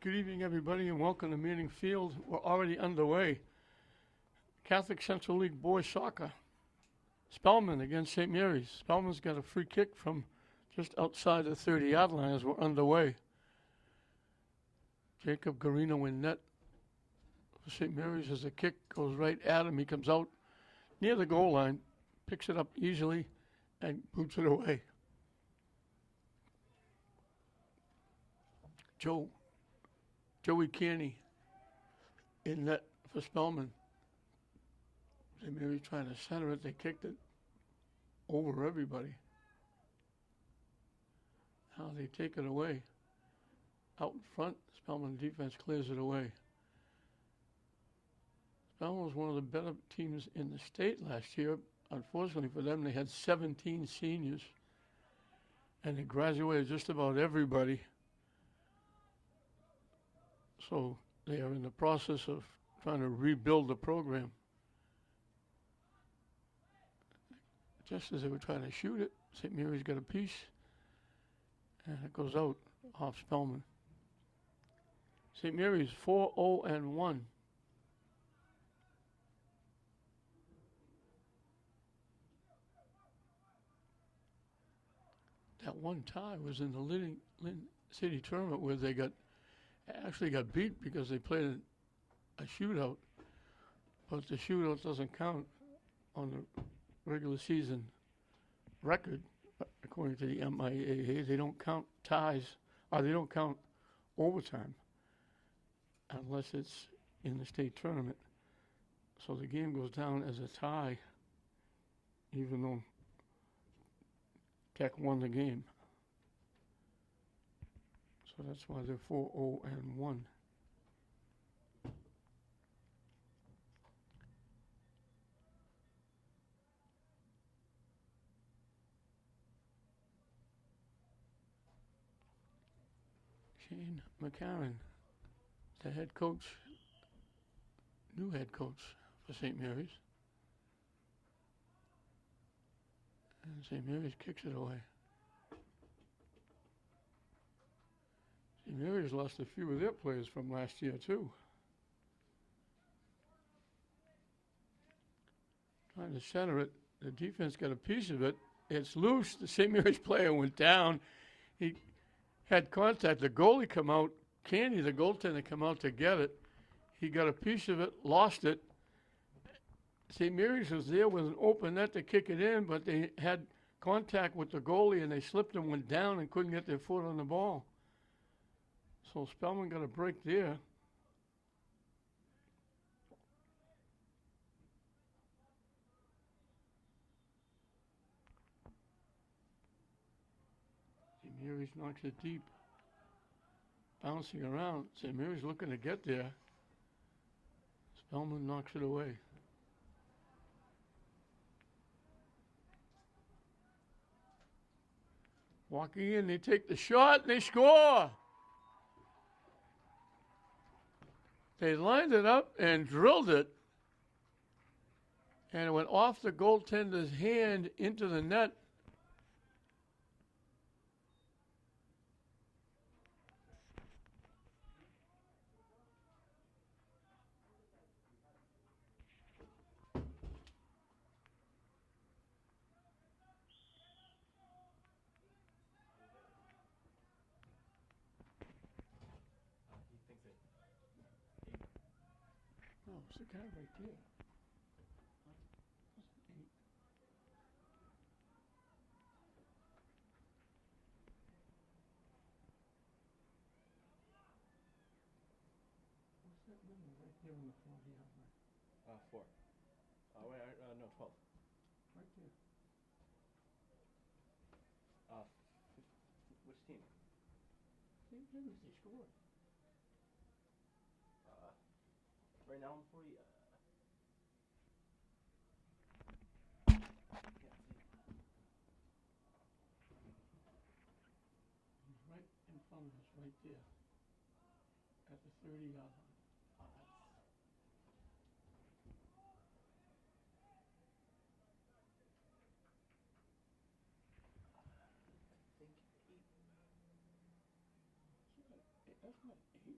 Good evening, everybody, and welcome to Manning Field. We're already underway. Catholic Central League Boys Soccer. Spellman against St. Mary's. Spellman's got a free kick from just outside the 30-yard line as we're underway. Jacob Garino in net for St. Mary's as the kick goes right at him. He comes out near the goal line, picks it up easily, and boots it away. Joey Kearney in net for Spellman. St. Mary's trying to center it. They kicked it over everybody. Now they take it away. Out in front, Spellman defense clears it away. Spellman was one of the better teams in the state last year. Unfortunately for them, they had 17 seniors. And they graduated just about everybody. So they are in the process of trying to rebuild the program. Just as they were trying to shoot it, St. Mary's got a piece, and it goes out off Spellman. St. Mary's 4-0-1. That one tie was in the Lynn City tournament where they actually got beat because they played a shootout, but the shootout doesn't count on the regular season record, according to the MIAA. They don't count ties, or they don't count overtime unless it's in the state tournament. So the game goes down as a tie, even though Tech won the game. So that's why they're 4-0-1. Shane McCarron, the head coach, new head coach for St. Mary's. And St. Mary's kicks it away. St. Mary's lost a few of their players from last year, too. Trying to center it. The defense got a piece of it. It's loose. The St. Mary's player went down. He had contact. The goalie come out. Candy, the goaltender, come out to get it. He got a piece of it, lost it. St. Mary's was there with an open net to kick it in, but they had contact with the goalie, and they slipped and went down and couldn't get their foot on the ball. So Spellman got a break there. St. Mary's knocks it deep. Bouncing around. St. Mary's looking to get there. Spellman knocks it away. Walking in, they take the shot, and they score. They lined it up and drilled it, and it went off the goaltender's hand into the net. Oh, it's the guy right there. What's that number right there on the 40-yard line? 4. No, 12. Right there. Which team? St. Mary's, they scored. Right now I'm 40. He's right in front of us, right there, at the 30-yard line. That's not 8.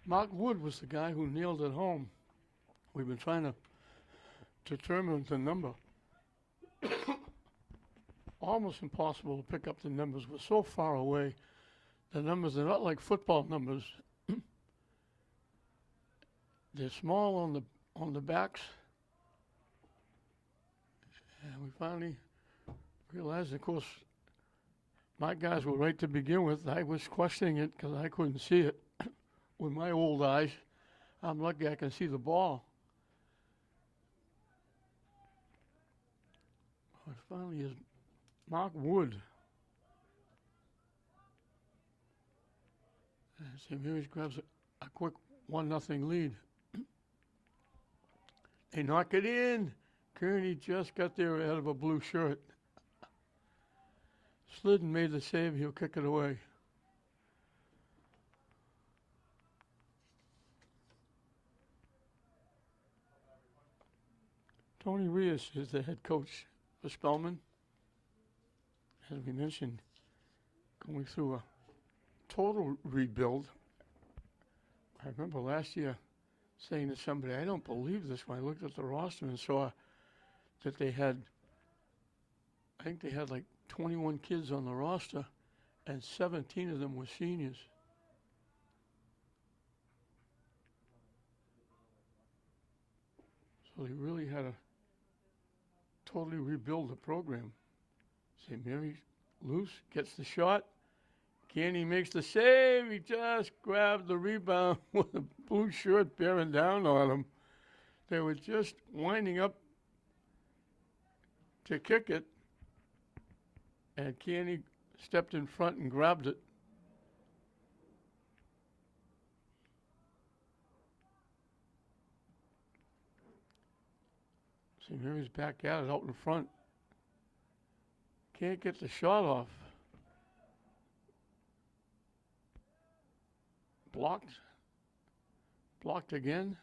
Mark Wood was the guy who nailed it home. We've been trying to determine the number. Almost impossible to pick up the numbers. We're so far away. The numbers are not like football numbers. They're small on the backs. And we finally realized, of course, my guys were right to begin with. I was questioning it because I couldn't see it with my old eyes. I'm lucky I can see the ball. It finally is Mark Wood. And St. Mary's grabs a quick 1-0 lead. They knock it in. Kearney just got there out of a blue shirt. Slid and made the save. He'll kick it away. Tony Rios is the head coach for Spellman. As we mentioned, going through a total rebuild. I remember last year saying to somebody, I don't believe this, when I looked at the roster and saw that they had, I think they had like 21 kids on the roster, and 17 of them were seniors. So they really had to totally rebuild the program. St. Mary's loose, gets the shot. Kearney makes the save. He just grabbed the rebound with a blue shirt bearing down on him. They were just winding up to kick it, and Kearney stepped in front and grabbed it. St. Mary's back at it out in front. Can't get the shot off. Blocked. Blocked again.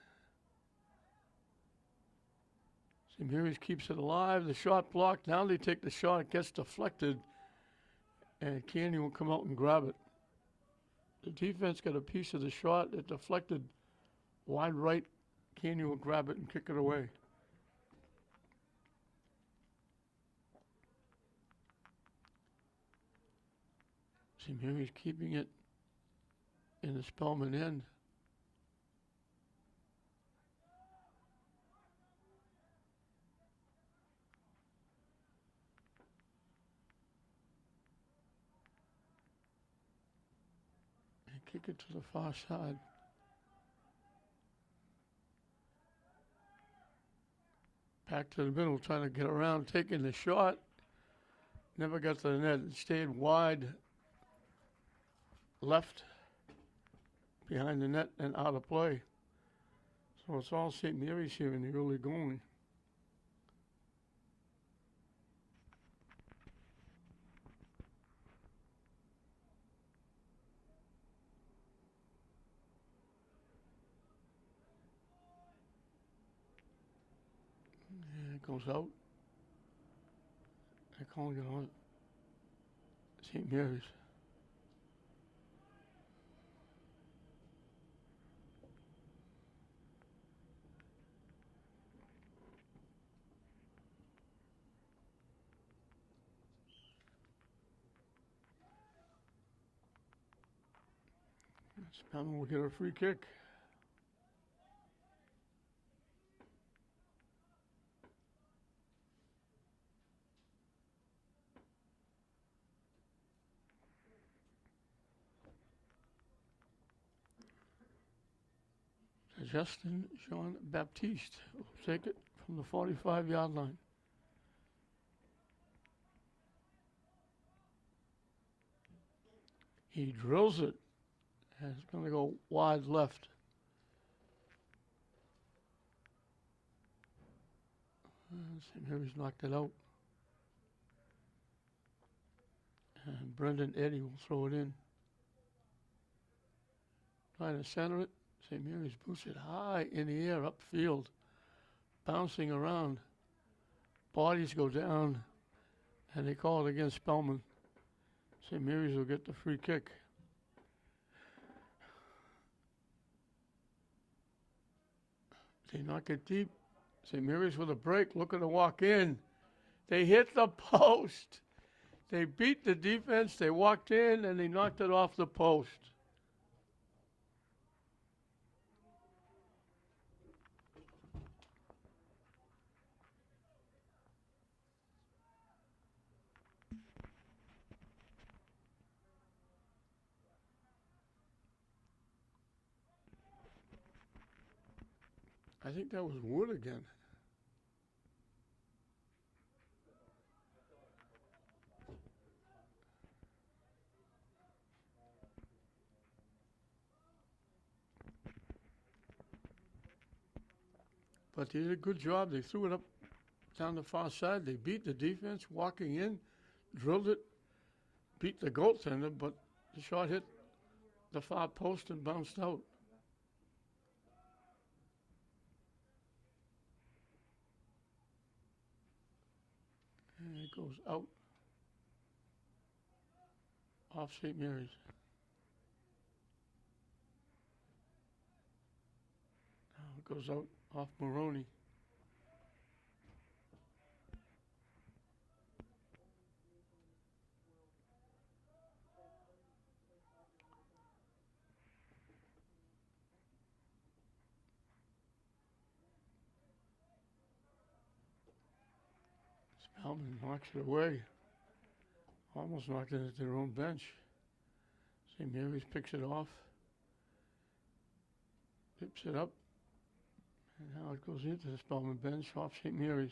St. Mary's keeps it alive. The shot blocked. Now they take the shot. It gets deflected. And Kearney will come out and grab it. The defense got a piece of the shot. It deflected wide right. Kearney will grab it and kick it away. St. Mary's keeping it in the Spellman end. And kick it to the far side. Back to the middle, trying to get around, taking the shot. Never got to the net. It stayed wide left behind the net and out of play. So it's all St. Mary's here in the early going. Goes out. They're calling it on St. Mary's. Spellman will get a free kick. Justin Jean Baptiste will take it from the 45-yard line. He drills it, and it's going to go wide left. St. Mary's knocked it out. And Brendan Eddy will throw it in. Trying to center it. St. Mary's boots it high in the air, upfield, bouncing around. Bodies go down, and they call it against Spellman. St. Mary's will get the free kick. They knock it deep. St. Mary's with a break, looking to walk in. They hit the post. They beat the defense, they walked in, and they knocked it off the post. I think that was Wood again. But they did a good job. They threw it up down the far side. They beat the defense, walking in, drilled it, beat the goaltender, but the shot hit the far post and bounced out. And it goes out off St. Mary's. Now it goes out off Maroney. Spellman knocks it away. Almost knocked it at their own bench. St. Mary's picks it off. Pips it up. And now it goes into the Spellman bench off St. Mary's.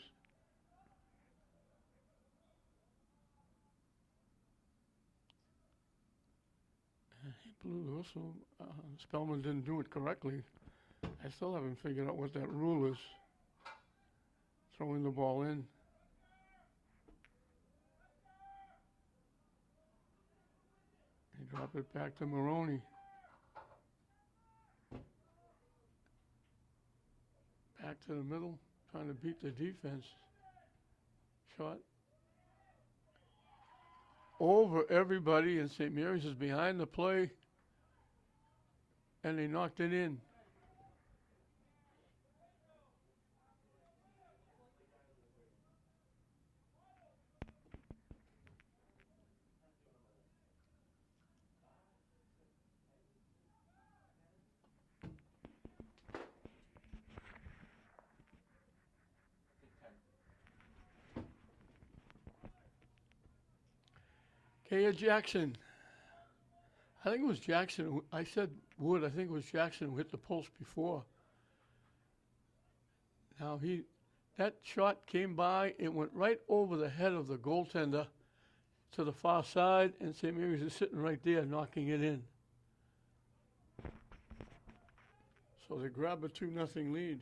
And he blew the whistle. Spellman didn't do it correctly. I still haven't figured out what that rule is. Throwing the ball in. They drop it back to Maroney. Back to the middle, trying to beat the defense. Shot over everybody, and St. Mary's is behind the play, and they knocked it in. Kaya Jackson. I think it was Jackson. I said Wood. I think it was Jackson who hit the post before. Now that shot came by. It went right over the head of the goaltender to the far side, and St. Mary's is sitting right there knocking it in. So they grab a 2-0 lead.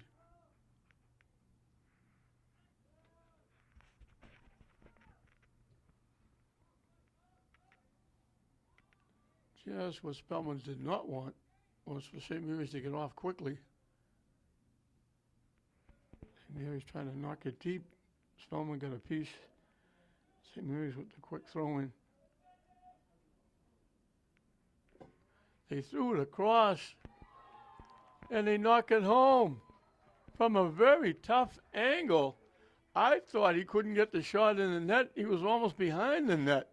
Just what Spellman did not want was for St. Mary's to get off quickly. St. Mary's trying to knock it deep. Spellman got a piece. St. Mary's with the quick throw in. They threw it across, and they knock it home from a very tough angle. I thought he couldn't get the shot in the net. He was almost behind the net.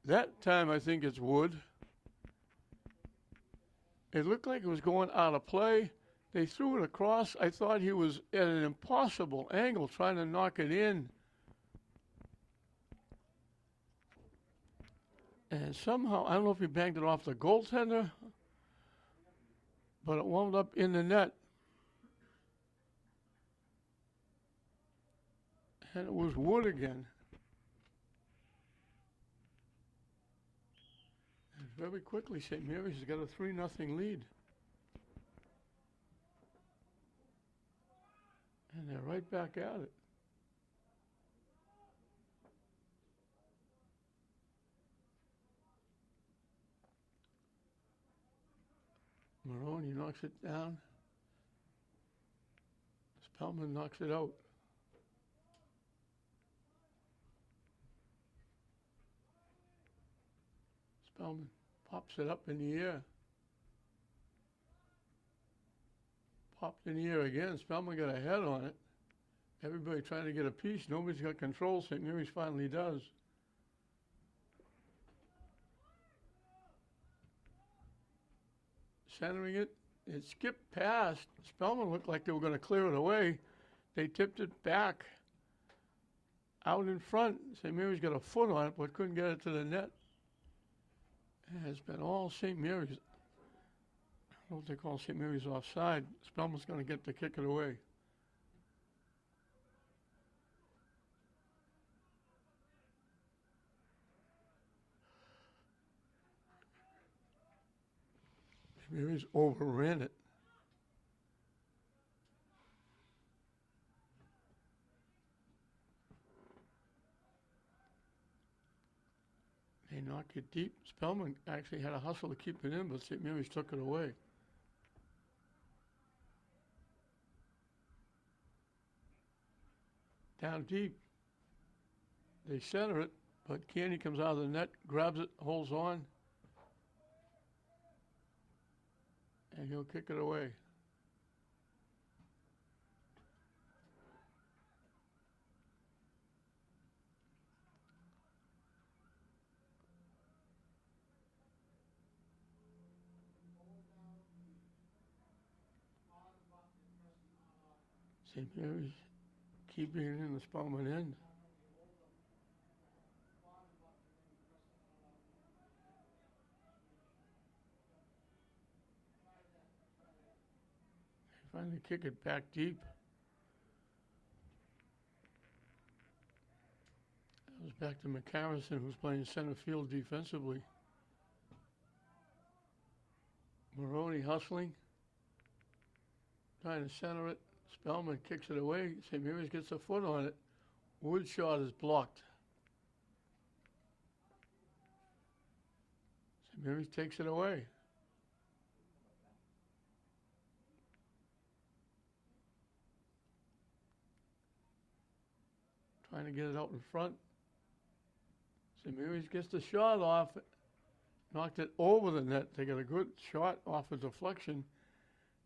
That time, I think it's wood. It looked like it was going out of play. They threw it across. I thought he was at an impossible angle trying to knock it in. And somehow, I don't know if he banged it off the goaltender, but it wound up in the net. And it was wood again. And very quickly, St. Mary's has got a 3-0 lead. And they're right back at it. Maroney knocks it down. Spellman knocks it out. Spellman pops it up in the air. Popped in the air again. Spellman got a head on it. Everybody trying to get a piece. Nobody's got control. St. Mary's finally does. Centering it. It skipped past. Spellman looked like they were going to clear it away. They tipped it back out in front. St. Mary's got a foot on it, but couldn't get it to the net. It has been all St. Mary's. I don't know what they call St. Mary's offside. Spellman's going to get to kick it away. St. Mary's overran it. They knocked it deep. Spellman actually had a hustle to keep it in, but St. Mary's took it away. Down deep. They center it, but Candy comes out of the net, grabs it, holds on, and he'll kick it away. St. Mary's keeping it in the Spellman end. They finally kick it back deep. It was back to McCarrison, who's playing center field defensively. Maroney hustling, trying to center it. Spellman kicks it away. St. Mary's gets a foot on it. Wood shot is blocked. St. Mary's takes it away. Trying to get it out in front. St. Mary's gets the shot off. Knocked it over the net. They got a good shot off a deflection.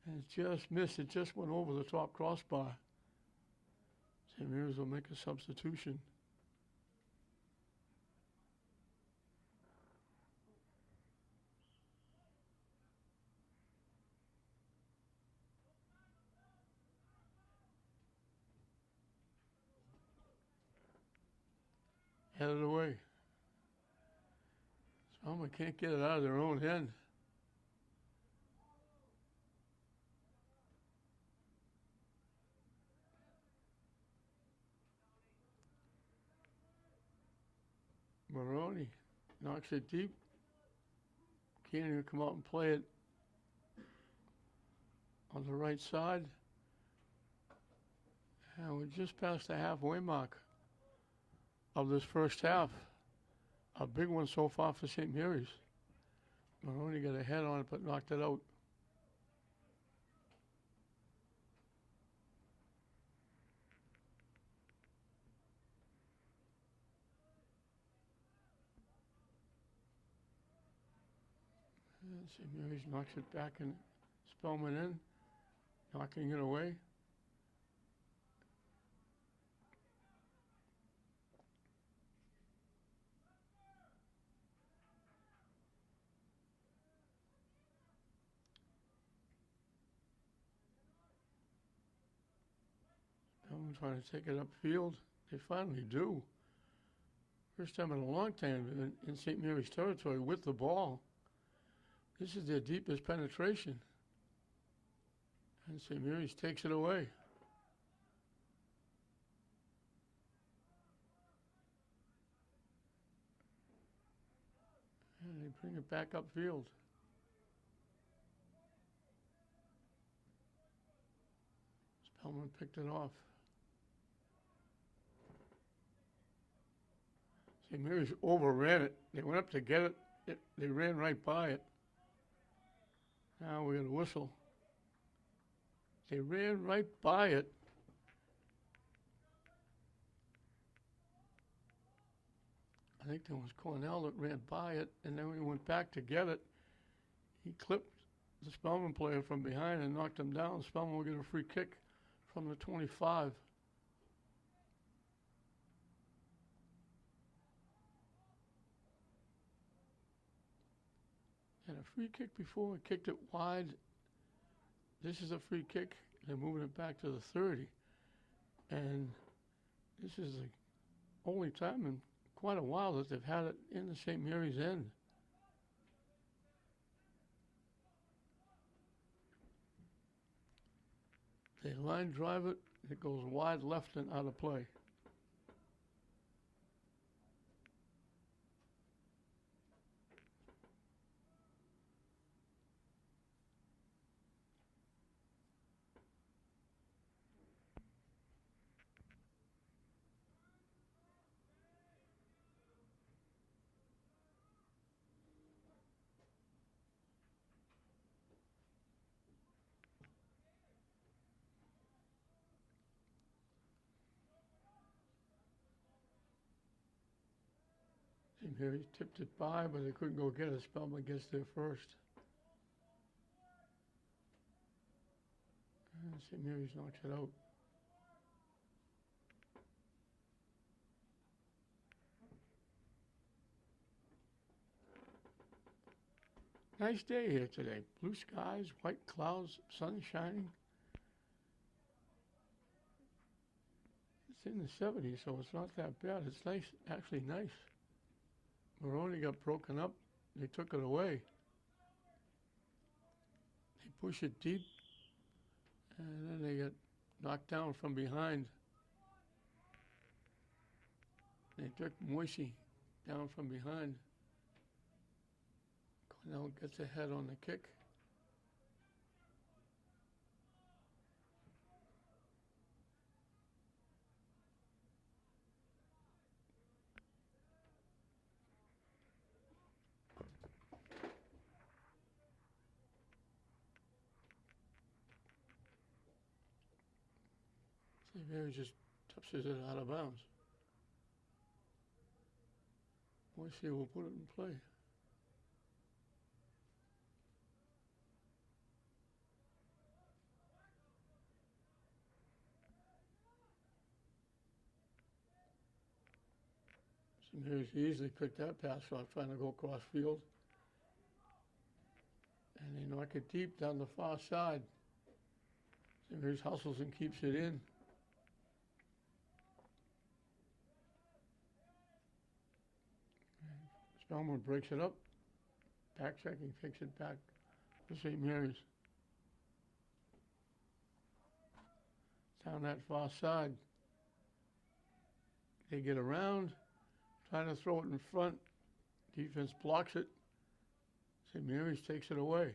And it just missed. It just went over the top crossbar. St. Mary's will make a substitution. Headed away. Spellman can't get it out of their own end. Maroney knocks it deep. Can't even come out and play it on the right side. And we're just past the halfway mark of this first half. A big one so far for St. Mary's. Maroney got a head on it but knocked it out. And St. Mary's knocks it back and Spellman in, knocking it away. Spellman trying to take it upfield. They finally do. First time in a long time in St. Mary's territory with the ball. This is their deepest penetration. And St. Mary's takes it away. And they bring it back upfield. Spellman picked it off. St. Mary's overran it. They went up to get it. They ran right by it. Now we got a whistle. They ran right by it. I think there was Cornell that ran by it, and then when he went back to get it, he clipped the Spellman player from behind and knocked him down. Spellman will get a free kick from the 25. And a free kick before, kicked it wide. This is a free kick. They're moving it back to the 30. And this is the only time in quite a while that they've had it in the St. Mary's end. They line drive it. It goes wide left and out of play. St. Mary's tipped it by, but they couldn't go get it. Spellman gets there first. And St. Mary's knocks it out. Nice day here today. Blue skies, white clouds, sun shining. It's in the 70s, so it's not that bad. It's nice, actually nice. Moroni got broken up. They took it away. They push it deep, and then they get knocked down from behind. They took Moisey down from behind. Cornell gets ahead on the kick. St. Mary just touches it out of bounds. Moisey will put it in play. St. Mary's easily picked that pass off, trying to go across field. And they knock it deep down the far side. St. Mary's hustles and keeps it in. Spellman breaks it up. Back checking, kicks it back to St. Mary's. Down that far side. They get around, trying to throw it in front. Defense blocks it. St. Mary's takes it away.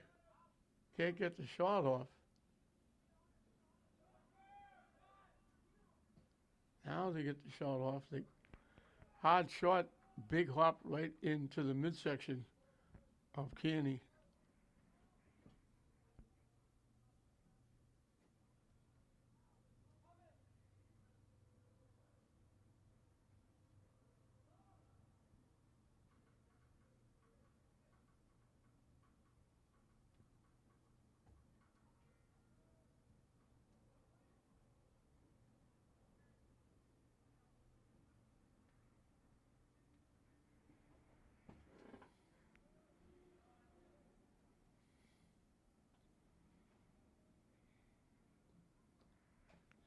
Can't get the shot off. Now they get the shot off. They hard shot, big hop right into the midsection of Kearney.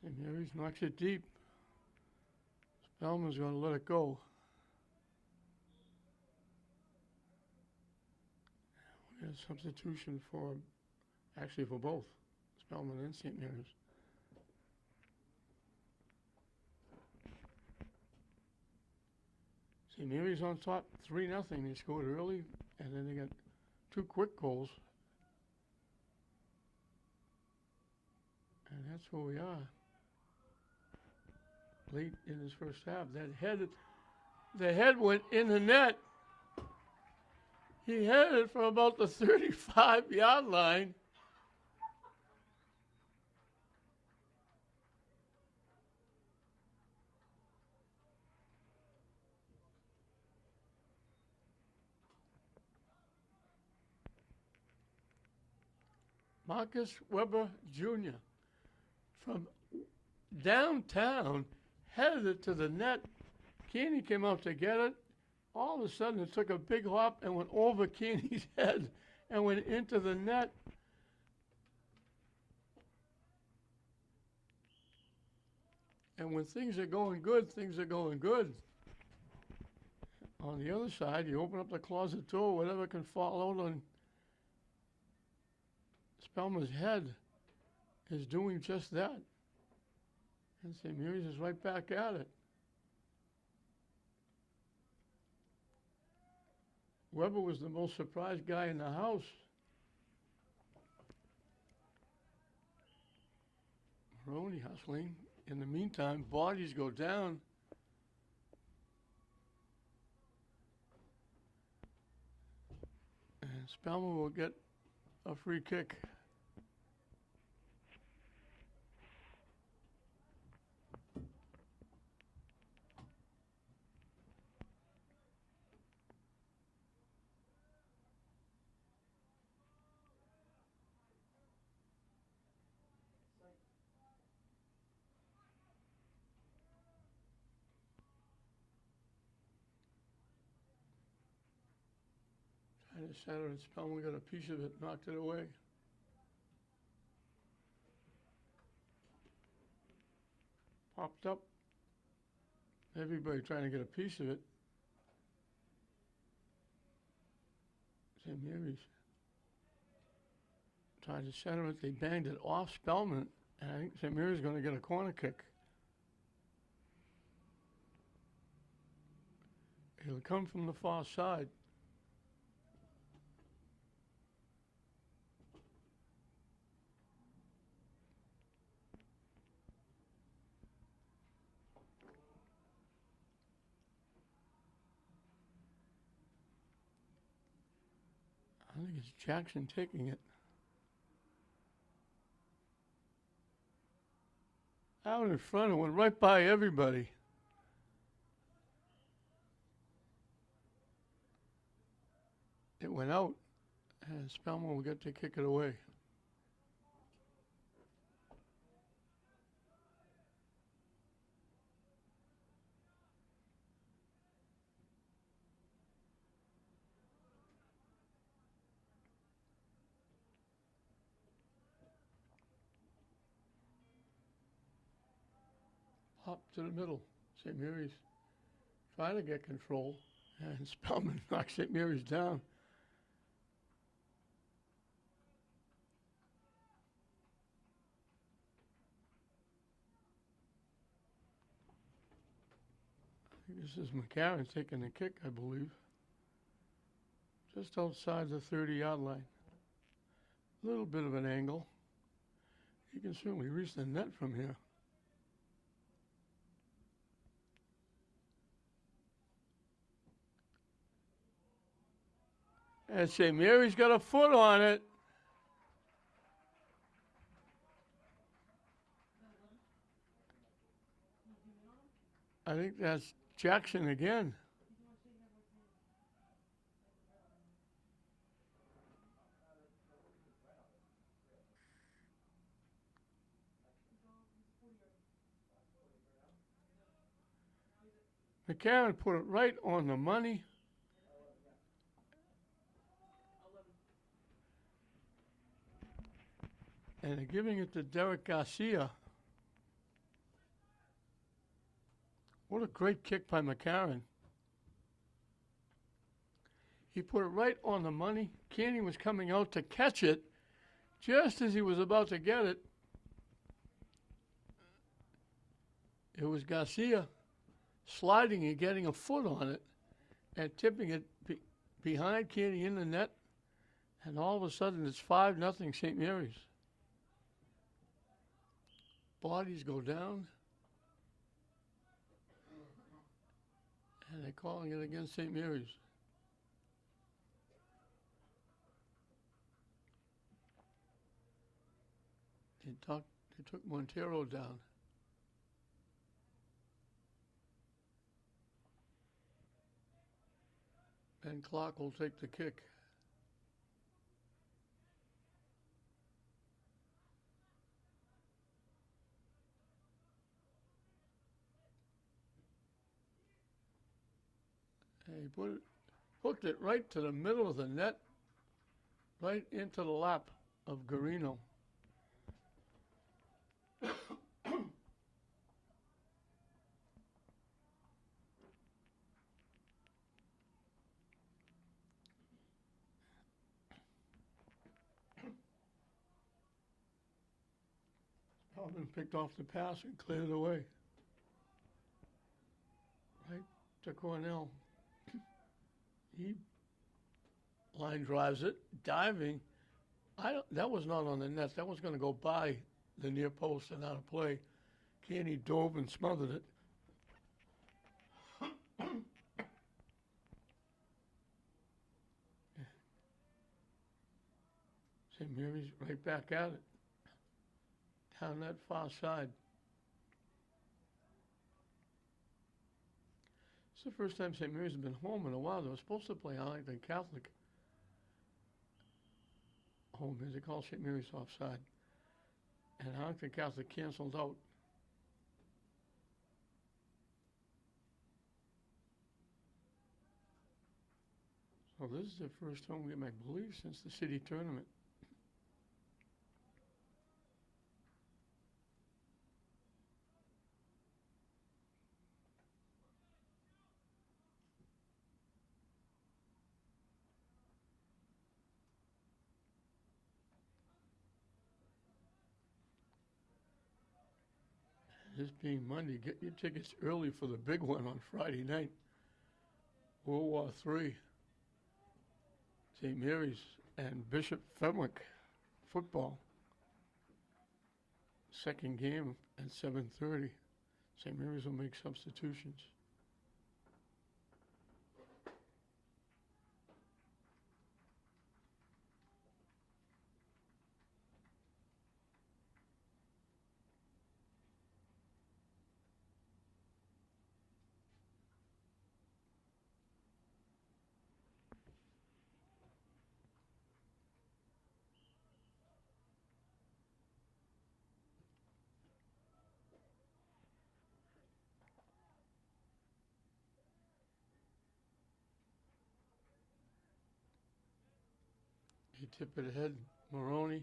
St. Mary's knocks it deep. Spellman's going to let it go. We had substitution for, actually for both, Spellman and St. Mary's. St. Mary's on top, 3-0. They scored early, and then they got 2 quick goals. And that's where we are. Late in this first half, the head went in the net. He had it from about the 35-yard line. Marcus Weber Jr. from downtown headed it to the net. Keeney came out to get it. All of a sudden, it took a big hop and went over Keeney's head and went into the net. And when things are going good, things are going good. On the other side, you open up the closet door, whatever can fall out on Spellman's head is doing just that. And St. Mary's is right back at it. Weber was the most surprised guy in the house. Maroney hustling. In the meantime, bodies go down. And Spellman will get a free kick. Trying to center it. Spellman got a piece of it, knocked it away. Popped up. Everybody trying to get a piece of it. St. Mary's tried to center it. They banged it off Spellman, and I think St. Mary's going to get a corner kick. It'll come from the far side. I think it's Jackson taking it. Out in front, it went right by everybody. It went out, and Spellman will get to kick it away. Up to the middle. St. Mary's trying to get control, and Spellman knocks St. Mary's down. This is McCarron taking the kick, I believe. Just outside the 30-yard line. A little bit of an angle. He can certainly reach the net from here. And St. Mary's got a foot on it. I think that's Jackson again. McCarron put it right on the money. And they're giving it to Derek Garcia. What a great kick by McCarron. He put it right on the money. Canny was coming out to catch it. Just as he was about to get it, it was Garcia sliding and getting a foot on it and tipping it behind Canny in the net. And all of a sudden, it's 5-0 St. Mary's. Bodies go down. And they're calling it against St. Mary's. They took Montero down. Ben Clark will take the kick. And he hooked it right to the middle of the net, right into the lap of Garino. Spellman picked off the pass and cleared it away. Right to Cornell. He line drives it, diving. That was not on the net. That was going to go by the near post and out of play. Canny dove and smothered it. St. Mary's right back at it. Down that far side. It's the first time St. Mary's has been home in a while. They were supposed to play Arlington Catholic home here. They called St. Mary's offside. And Arlington Catholic canceled out. So this is their first home game, I believe, since the city tournament. This being Monday, get your tickets early for the big one on Friday night. World War III. St. Mary's and Bishop Fenwick football. Second game at 7:30. St. Mary's will make substitutions. He tip it ahead. Maroney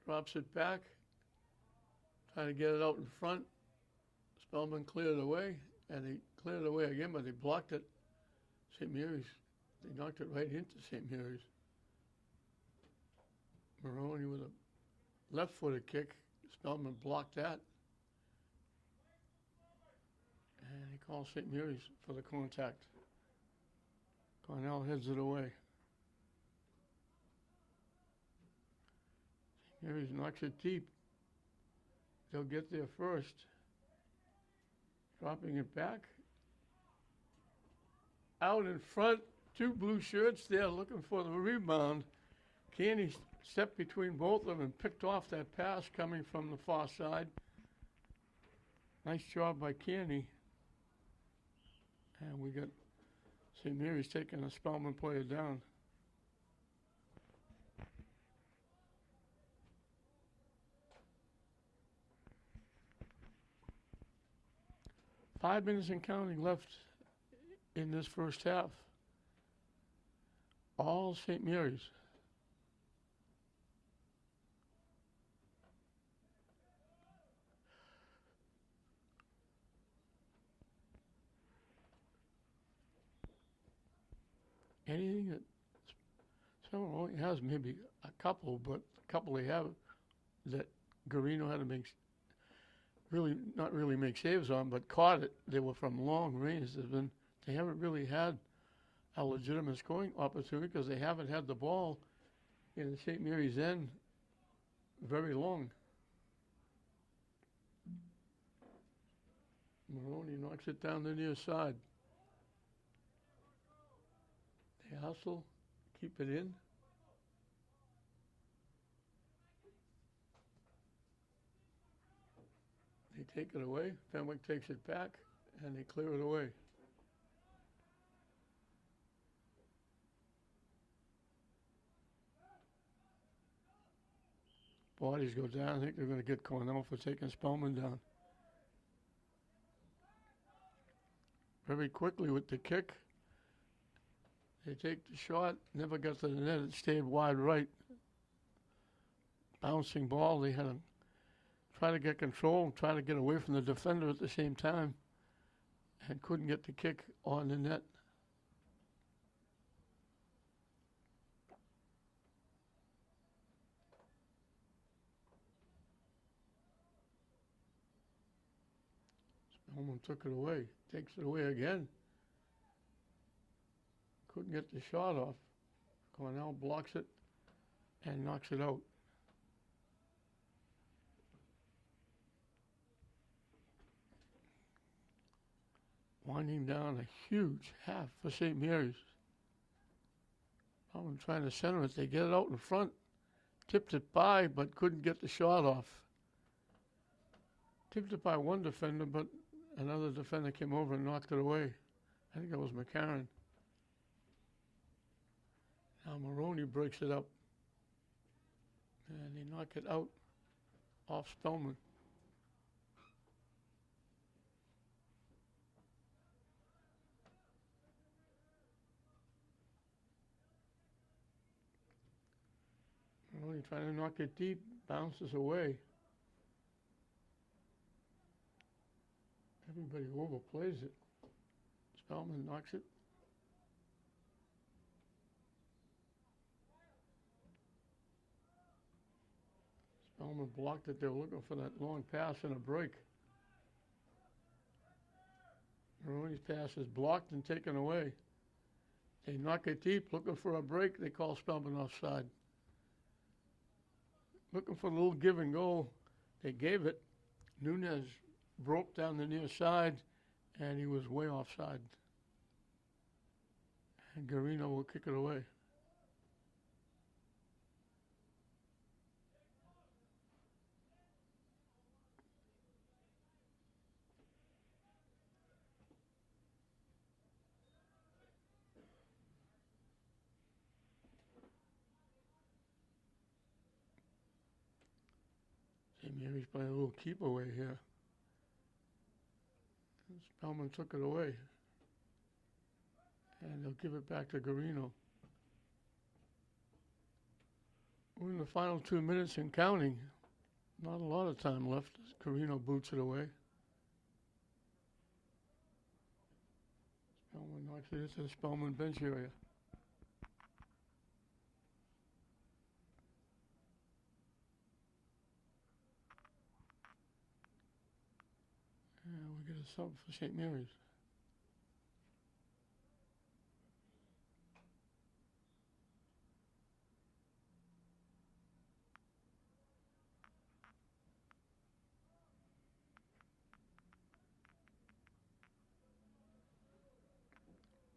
drops it back. Trying to get it out in front. Spellman cleared it away, and he cleared it away again, but they blocked it. St. Mary's, they knocked it right into St. Mary's. Maroney with a left-footed kick. Spellman blocked that. And he calls St. Mary's for the contact. Cornell heads it away. St. Mary's knocks it deep. They'll get there first. Dropping it back. Out in front, two blue shirts there looking for the rebound. Canny stepped between both of them and picked off that pass coming from the far side. Nice job by Canny. And we got St. Mary's taking a Spellman player down. Five minutes and counting left in this first half. All St. Mary's. anything that Spellman only has maybe a couple, but a couple they have that Garino had to make not really make saves on, but caught it. They were from long range. They haven't really had a legitimate scoring opportunity because they haven't had the ball in the St. Mary's end very long. Maroney knocks it down the near side. They hustle, keep it in. They take it away. Fenwick takes it back, and they clear it away. Bodies go down. I think they're going to get Cornell for taking Spellman down. Very quickly with the kick. They take the shot. Never got to the net. It stayed wide right. Bouncing ball. They had to try to get control, try to get away from the defender at the same time, and couldn't get the kick on the net. Spellman took it away, takes it away again. Couldn't get the shot off. Cornell blocks it and knocks it out. Winding down a huge half for St. Mary's. Spellman trying to center it. They get it out in front. Tipped it by, but couldn't get the shot off. Tipped it by one defender, but another defender came over and knocked it away. I think that was McCarron. Now Maroney breaks it up. And they knock it out off Spellman. Maroney trying to knock it deep, bounces away. Everybody overplays it. Spellman knocks it. Spellman blocked it. They were looking for that long pass and a break. Maroney's pass is blocked and taken away. They knock it deep, looking for a break. They call Spellman offside. Looking for a little give and go. They gave it. Nunez broke down the near side, and he was way offside. And Garino will kick it away. St. Mary's playing a little keep away here. And Spellman took it away. And they'll give it back to Garino. We're in the final 2 minutes and counting. Not a lot of time left as Garino boots it away. Spellman knocks it into the Spellman bench area. And we get a sub for St. Mary's.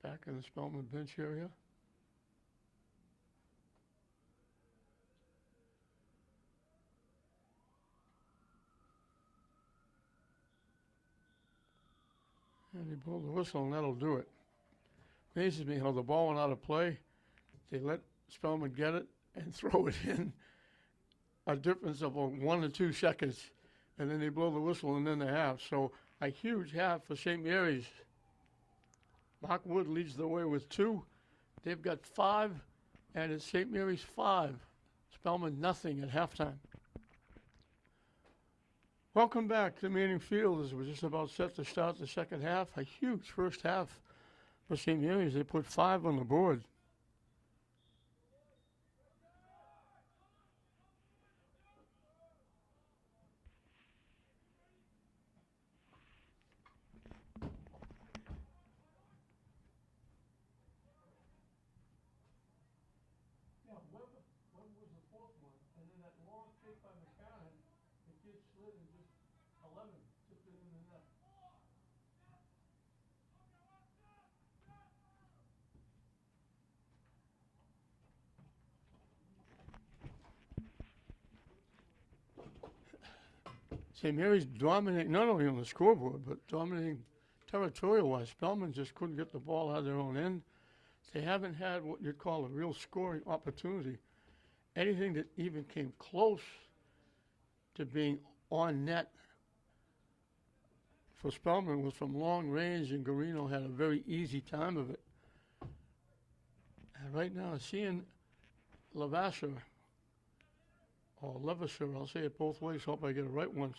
Back in the Spellman bench area. And they blow the whistle, and that'll do it. Amazes me how the ball went out of play. They let Spellman get it and throw it in. A difference of 1 or 2 seconds. And then they blow the whistle, and then they have. So a huge half for St. Mary's. Mark Wood leads the way with 2. They've got 5, and it's St. Mary's 5. Spellman nothing at halftime. Welcome back to Manning Field as we're just about set to start the second half. A huge first half for St. Mary's. They put 5 on the board. St. Mary's dominating, not only on the scoreboard, but dominating territorial-wise. Spellman just couldn't get the ball out of their own end. They haven't had what you'd call a real scoring opportunity. Anything that even came close to being on net for Spellman was from long range, and Garino had a very easy time of it. And right now, seeing Levasseur, or Levasseur, I'll say it both ways, hope I get it right once,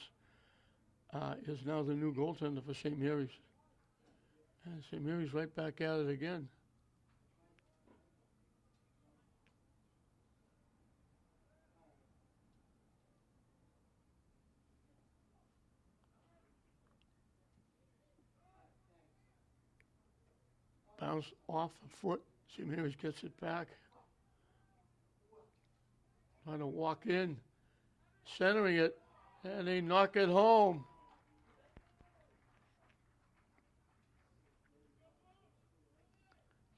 is now the new goaltender for St. Mary's. And St. Mary's right back at it again. Bounce off the foot. St. Mary's gets it back. Trying to walk in, centering it, and they knock it home.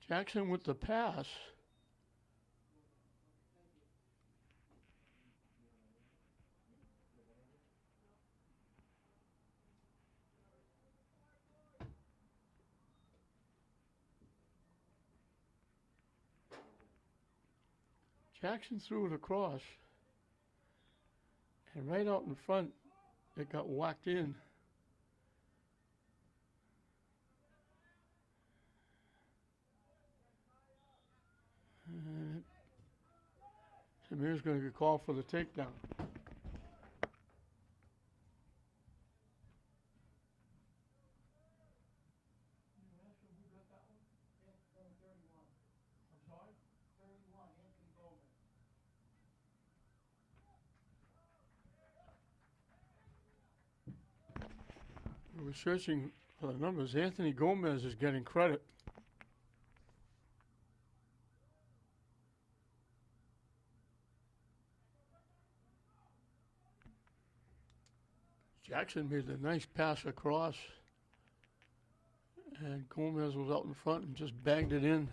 Jackson with the pass. Jackson threw it across, and right out in front, it got whacked in. And Samir's going to get called for the takedown. We were searching for the numbers. Anthony Gomez is getting credit. Jackson made a nice pass across, and Gomez was out in front and just banged it in.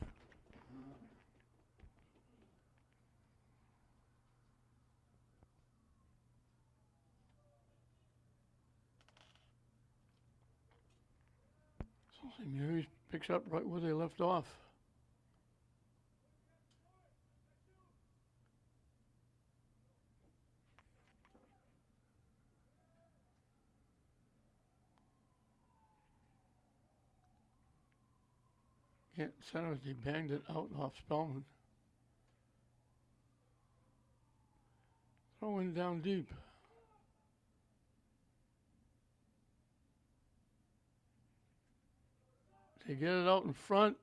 So St. Mary's picks up right where they left off. Can't center it. He banged it out off Spellman. Throwing down deep. They get it out in front.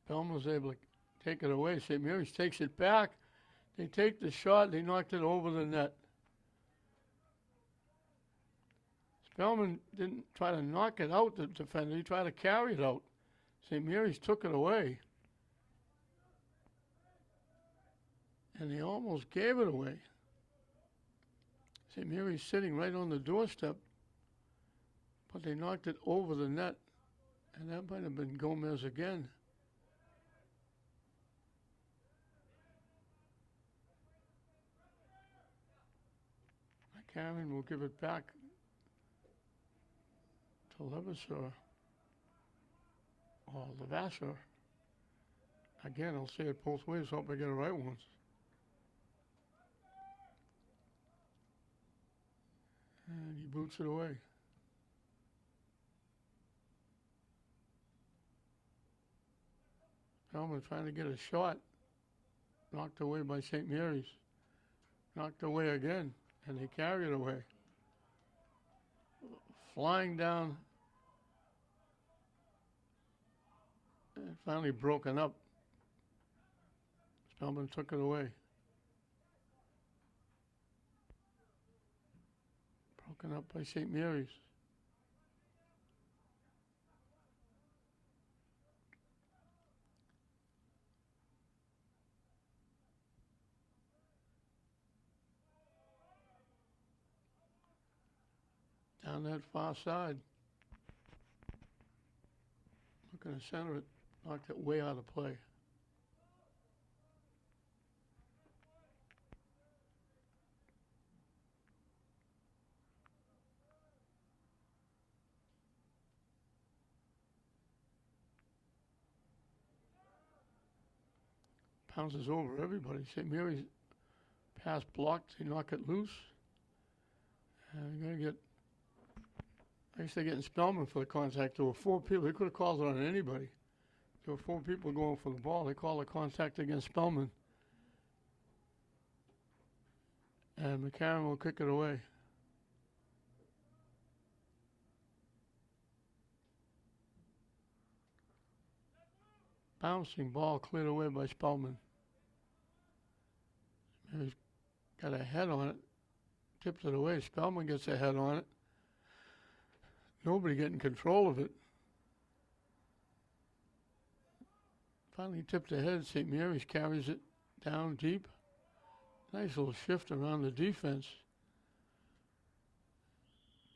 Spellman was able to take it away. St. Mary's takes it back. They take the shot. They knocked it over the net. Spellman didn't try to knock it out, the defender. He tried to carry it out. St. Mary's took it away. And they almost gave it away. St. Mary's sitting right on the doorstep, but they knocked it over the net. And that might have been Gomez again. Karen will give it back to Levasseur or Levasseur. Again, I'll say it both ways. Hope I get it right once. And he boots it away. Spellman trying to get a shot. Knocked away by St. Mary's. Knocked away again. And they carry it away. Flying down. And finally broken up. Spellman took it away. Broken up by St. Mary's. Down that far side. Looking to center it, knocked it way out of play. bounces over everybody. St. Mary's pass blocked. They knock it loose. And they're going to get, I guess they're getting Spellman for the contact. There were 4 people. They could have called it on anybody. There were 4 people going for the ball. They called a contact against Spellman. And McCarron will kick it away. Bouncing ball cleared away by Spellman. He's got a head on it. Tips it away. Spellman gets a head on it. Nobody getting control of it. Finally tipped ahead. St. Mary's carries it down deep. Nice little shift around the defense.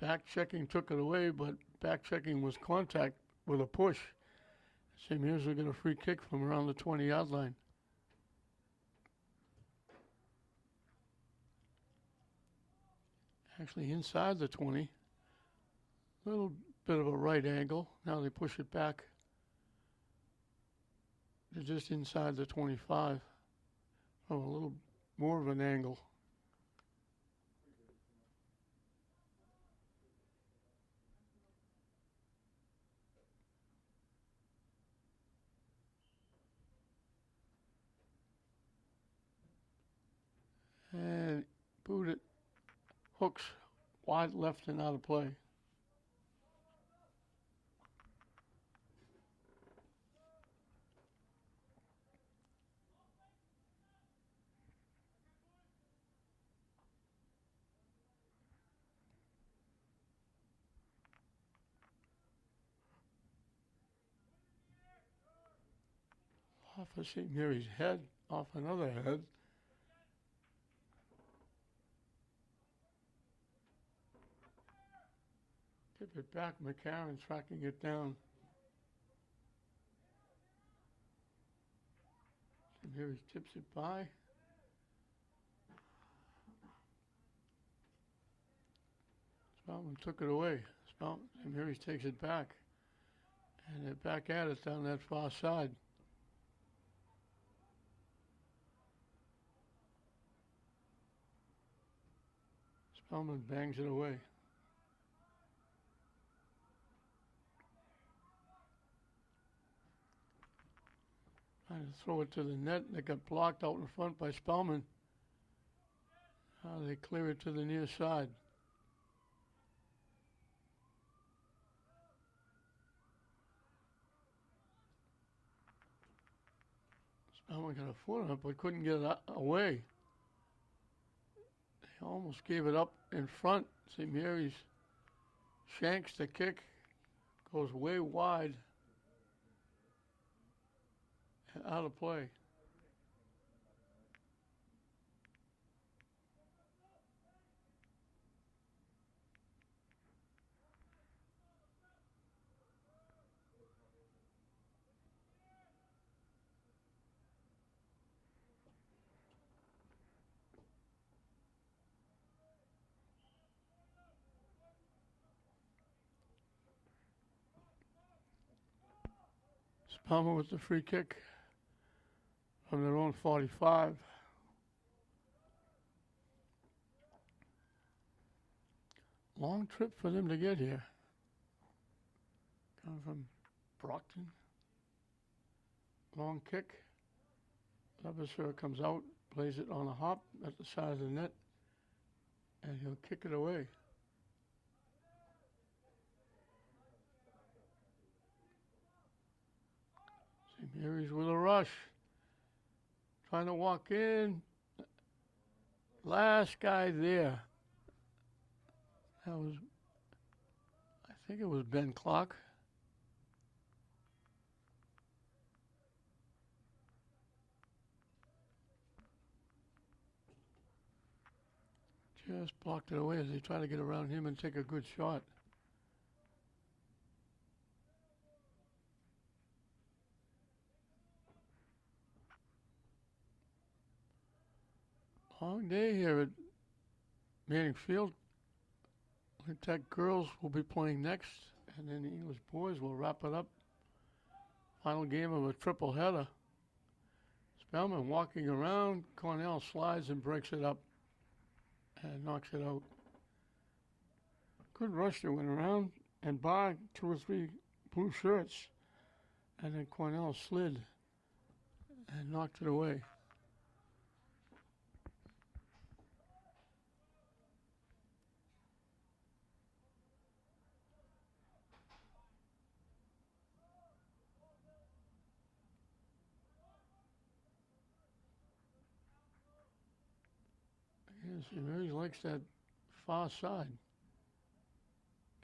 Back checking took it away, but back checking was contact with a push. St. Mary's will get a free kick from around the 20-yard line. Actually inside the 20. Little bit of a right angle. Now they push it back. They're just inside the 25. Oh, a little more of an angle. And boot it. Hooks wide left and out of play. Off of St. Mary's head, off another head. Tip it back, McCarron tracking it down. St. Mary's tips it by. Spellman took it away. St. Mary's takes it back. And they're back at it down that far side. Spellman bangs it away. Trying to throw it to the net. They got blocked out in front by Spellman. They clear it to the near side. Spellman got a foot on it, but couldn't get it away. They almost gave it up in front. St. Mary's shanks the kick, goes way wide and out of play. Spellman with the free kick from their own 45. Long trip for them to get here. Coming from Brockton. Long kick. Levasseur comes out, plays it on a hop at the side of the net, and he'll kick it away. St. Mary's with a rush. Trying to walk in. Last guy there. That was, I think it was Ben Clark. Just blocked it away as they try to get around him and take a good shot. Long day here at Manning Field. The Tech girls will be playing next, and then the English boys will wrap it up. Final game of a triple header. Spellman walking around. Cornell slides and breaks it up and knocks it out. Good rush that went around and by 2 or 3 blue shirts. And then Cornell slid and knocked it away. Yes, he really likes that far side.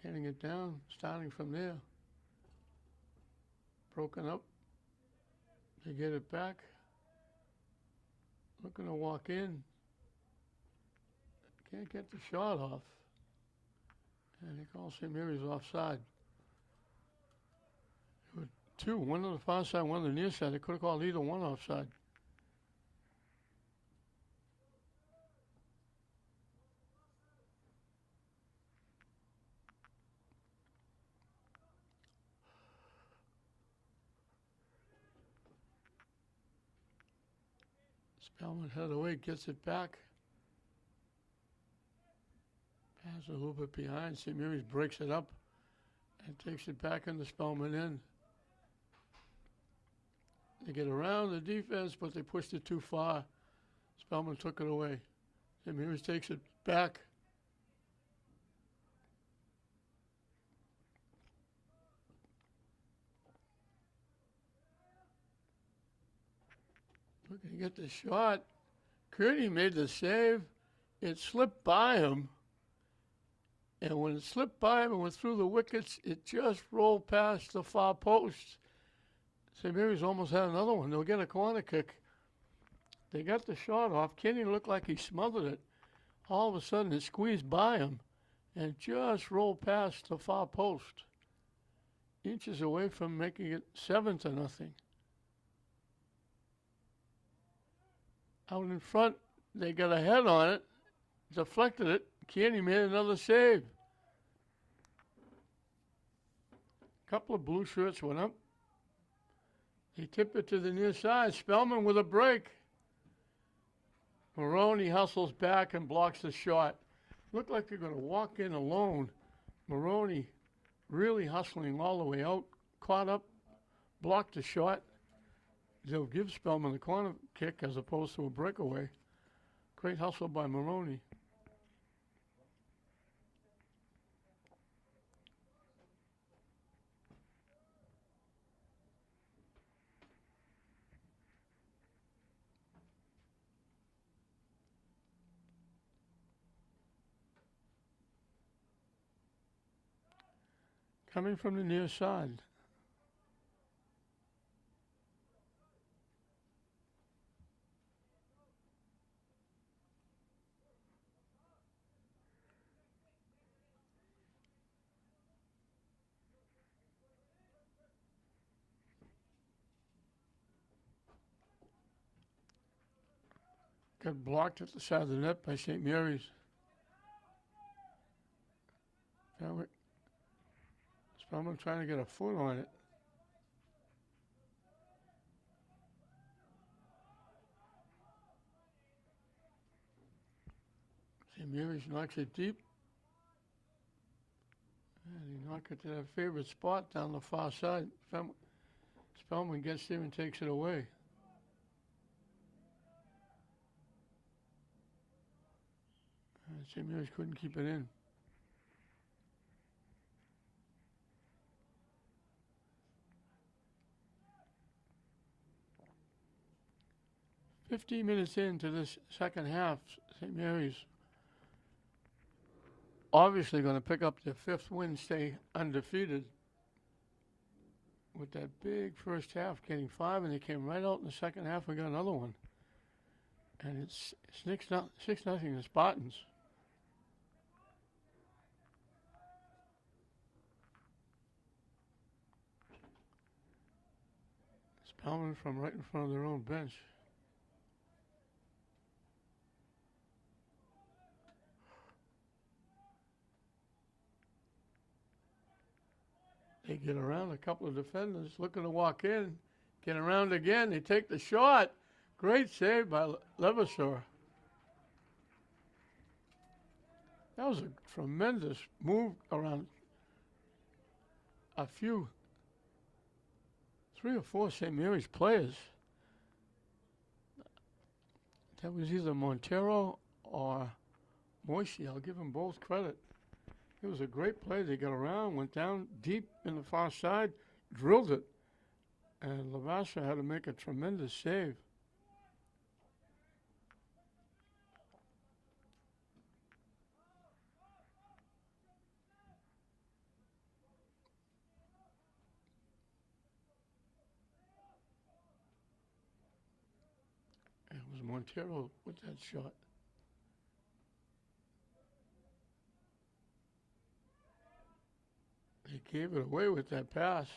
Getting it down, starting from there. Broken up. They get it back. Looking to walk in. Can't get the shot off. And he calls St. Mary's offside. There were 2, one on the far side, one on the near side. They could have called either one offside. Spellman headed away, gets it back. Pass a little bit behind. St. Mary's breaks it up and takes it back in the Spellman end. They get around the defense, but they pushed it too far. Spellman took it away. St. Mary's takes it back. Looking to get the shot. Kearney made the save. It slipped by him. And when it slipped by him and went through the wickets, it just rolled past the far post. St. Mary's almost had another one. They'll get a corner kick. They got the shot off. Kenny looked like he smothered it. All of a sudden, it squeezed by him and just rolled past the far post. Inches away from making it 7-0. Out in front, they got a head on it, deflected it. Kenny made another save. A couple of blue shirts went up. He tipped it to the near side. Spellman with a break. Maroney hustles back and blocks the shot. Looked like they're going to walk in alone. Maroney really hustling all the way out. Caught up, blocked the shot. They'll give Spellman the corner kick as opposed to a breakaway. Great hustle by Maroney. Coming from the near side. Got blocked at the side of the net by St. Mary's. Spellman trying to get a foot on it. St. Mary's knocks it deep. And he knocks it to that favorite spot down the far side. Spellman gets there and takes it away. And St. Mary's couldn't keep it in. "15 minutes into this second half, St. Mary's obviously going to pick up their 5th win, stay undefeated. With that big first half, getting 5, and they came right out in the second half and got another one. And it's 6-0 the Spartans. Spellman from right in front of their own bench. They get around a couple of defenders looking to walk in, get around again. They take the shot. Great save by Levasseur. That was a tremendous move around a few, 3 or 4 St. Mary's players. That was either Montero or Moisey. I'll give them both credit. It was a great play. They got around, went down deep in the far side, drilled it, and Levasseur had to make a tremendous save. It was Montero with that shot. He gave it away with that pass.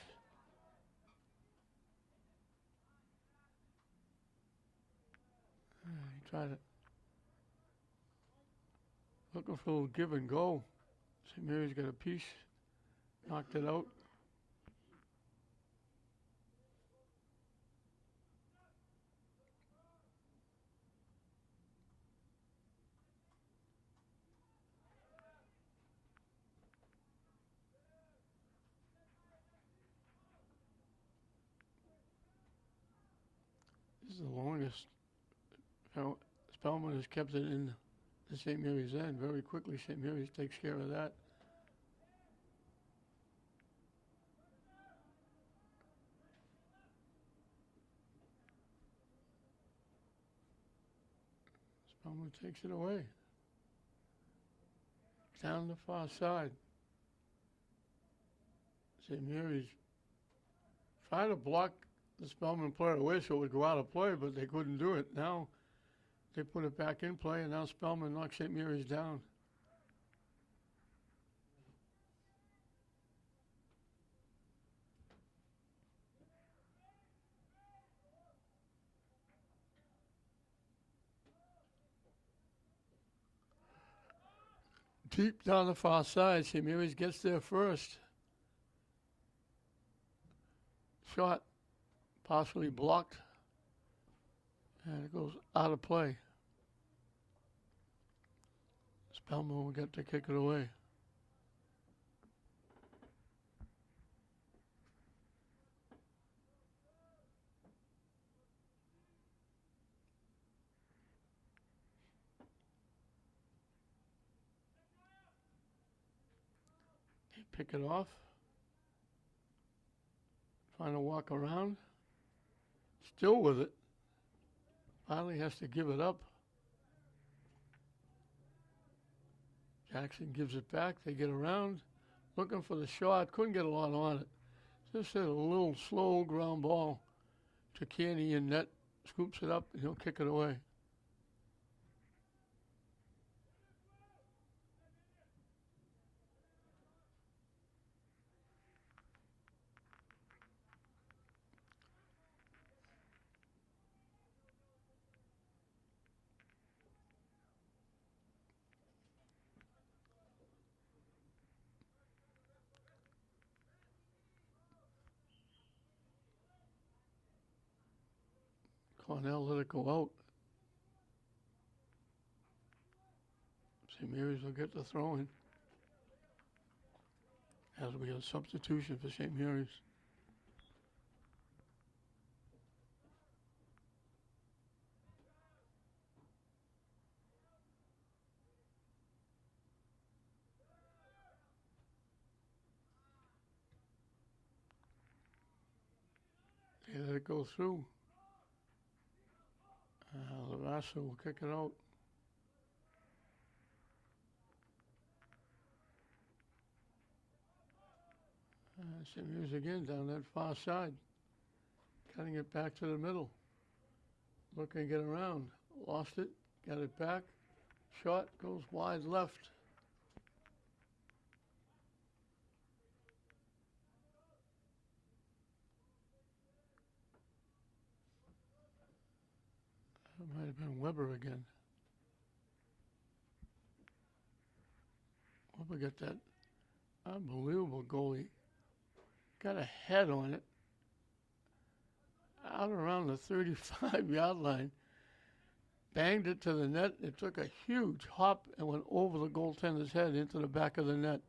He tried it. Looking for a little give and go. St. Mary's got a piece. Knocked it out. This is the longest Spellman has kept it in the St. Mary's end. Very quickly, St. Mary's takes care of that. Spellman takes it away. Down the far side. St. Mary's tried to block the Spellman player away so it would go out of play, but they couldn't do it. Now they put it back in play, and now Spellman knocks St. Mary's down. Deep down the far side, St. Mary's gets there first. Shot partially blocked, and it goes out of play. Spellman will get to kick it away. They pick it off. Trying to walk around. Still with it. Finally has to give it up. Jackson gives it back. They get around. Looking for the shot. Couldn't get a lot on it. Just a little slow ground ball to Canny, and net scoops it up, and he'll kick it away. Cornell let it go out. St. Mary's will get the throw in. As we get a substitution for St. Mary's. They let it go through. Levasseur will kick it out. St. Mary's again down that far side. Cutting it back to the middle. Looking to get around. Lost it. Got it back. Shot goes wide left. That might have been Weber again. Weber got that unbelievable goalie. Got a head on it. out around the 35-yard line, banged it to the net. It took a huge hop and went over the goaltender's head into the back of the net.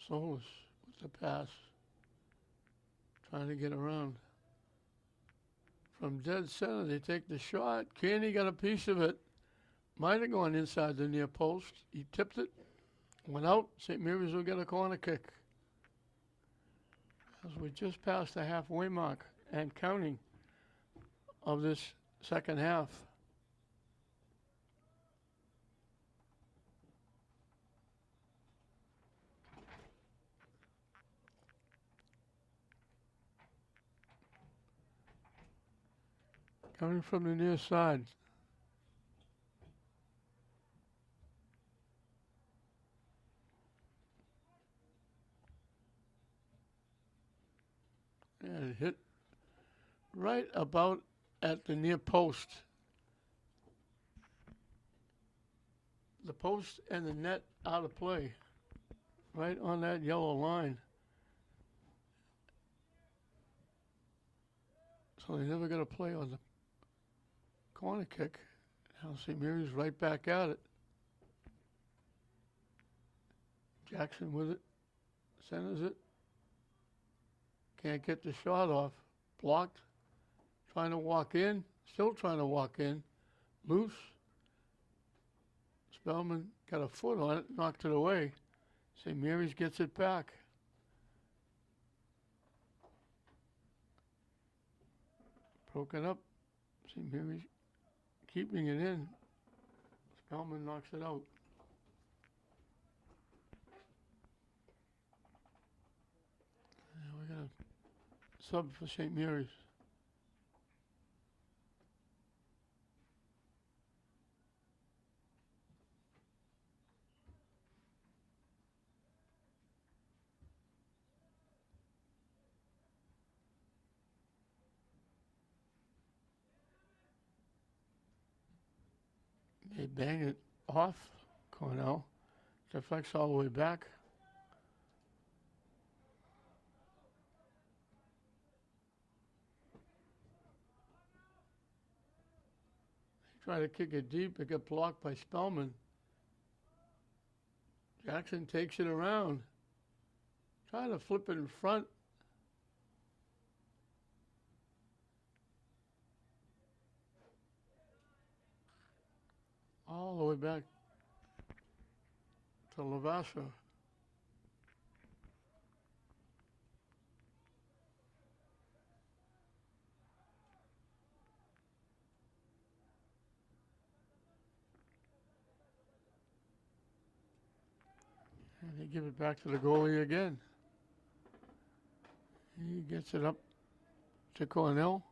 Solis with the pass, trying to get around. From dead center, they take the shot. Canny got a piece of it. Might have gone inside the near post. He tipped it, went out. St. Mary's will get a corner kick. As we just passed the halfway mark and counting of this second half. Coming from the near side. And it hit right about at the near post. The post and the net out of play. Right on that yellow line. So they never got a play on the corner kick. Now St. Mary's right back at it. Jackson with it. Centers it. Can't get the shot off. Blocked. Trying to walk in. Still trying to walk in. Loose. Spellman got a foot on it. Knocked it away. St. Mary's gets it back. Broken up. St. Mary's keeping it in. Spellman knocks it out. And we got a sub for St. Mary's. They bang it off Cornell. Deflects all the way back. They try to kick it deep. It got blocked by Spellman. Jackson takes it around. Trying to flip it in front. All the way back to Lavasha. And they give it back to the goalie again. He gets it up to Cornell.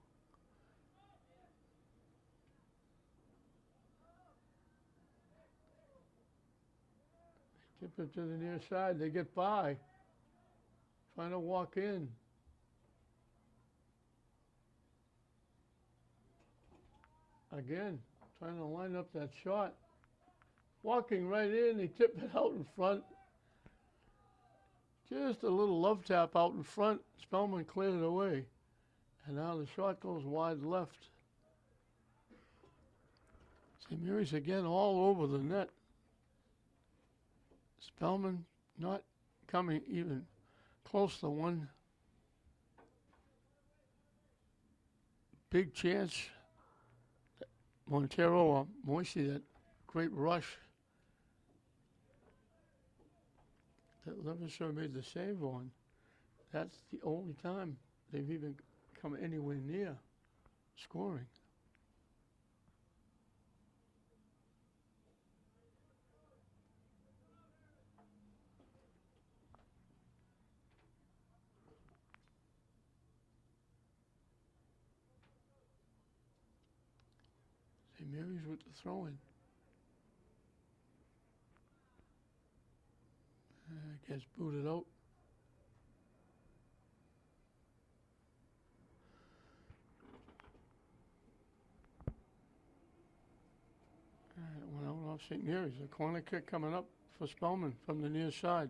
Tip it to the near side. They get by. Trying to walk in. Again, trying to line up that shot. Walking right in, they tip it out in front. Just a little love tap out in front. Spellman cleared it away. And now the shot goes wide left. St. Mary's again all over the net. Spellman not coming even close to one. Big chance. Montero or Moisey, that great rush that Levinson made the save on. That's the only time they've even come anywhere near scoring. St. Mary's with the throw-in. Gets booted out. St. Mary's. A corner kick coming up for Spellman from the near side.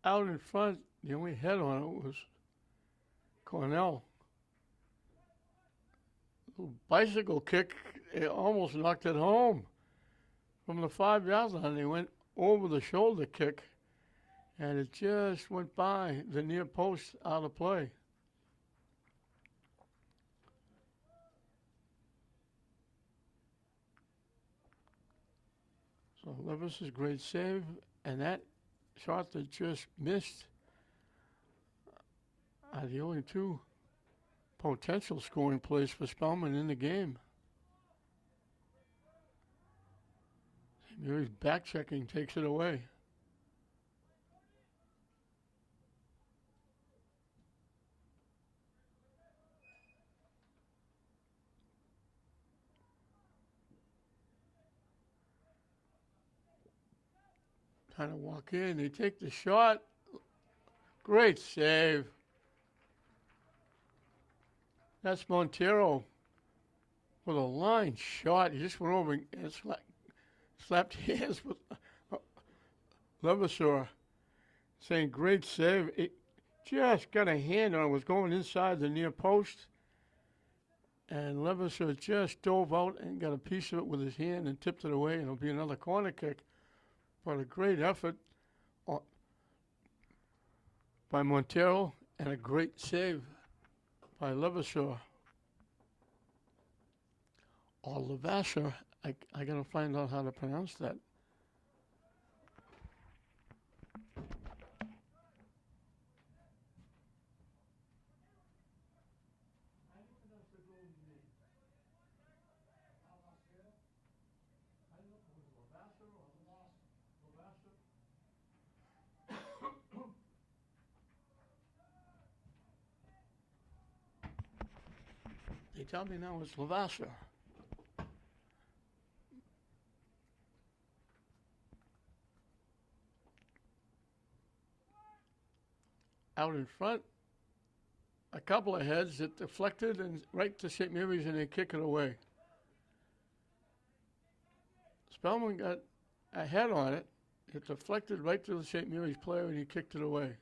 Out in front, the only head on it was Cornell. Little bicycle kick, it almost knocked it home. From the 5 yard line, they went over the shoulder kick, and it just went by the near post out of play. So Levis' great save, and that shot that just missed are the only two potential scoring plays for Spellman in the game. St. Mary's back checking takes it away. Trying to walk in, they take the shot. Great save. That's Montero with a line shot. He just went over and slapped hands with Levasseur, saying great save. It just got a hand on it. Was going inside the near post, and Levasseur just dove out and got a piece of it with his hand and tipped it away, and it'll be another corner kick. But a great effort by Montero and a great save by Levasseur. Or Levasseur. I got to find out how to pronounce that. They tell me now it's Levasseur. Out in front, a couple of heads that deflected and right to St. Mary's, and they kick it away. Spellman got a head on it. It deflected right to the St. Mary's player, and he kicked it away.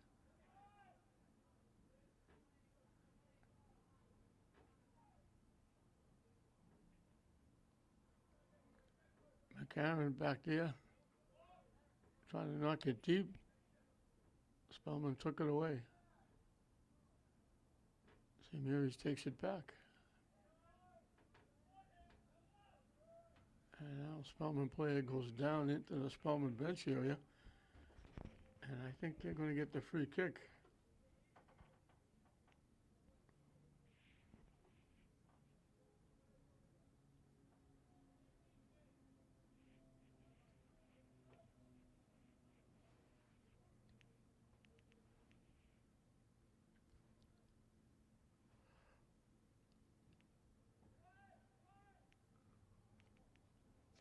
McCarron back there, trying to knock it deep. Spellman took it away. St. Mary's takes it back. And now Spellman player goes down into the Spellman bench area. And I think they're going to get the free kick.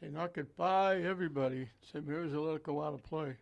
They knock it by everybody. St. Mary's will let it go out of play.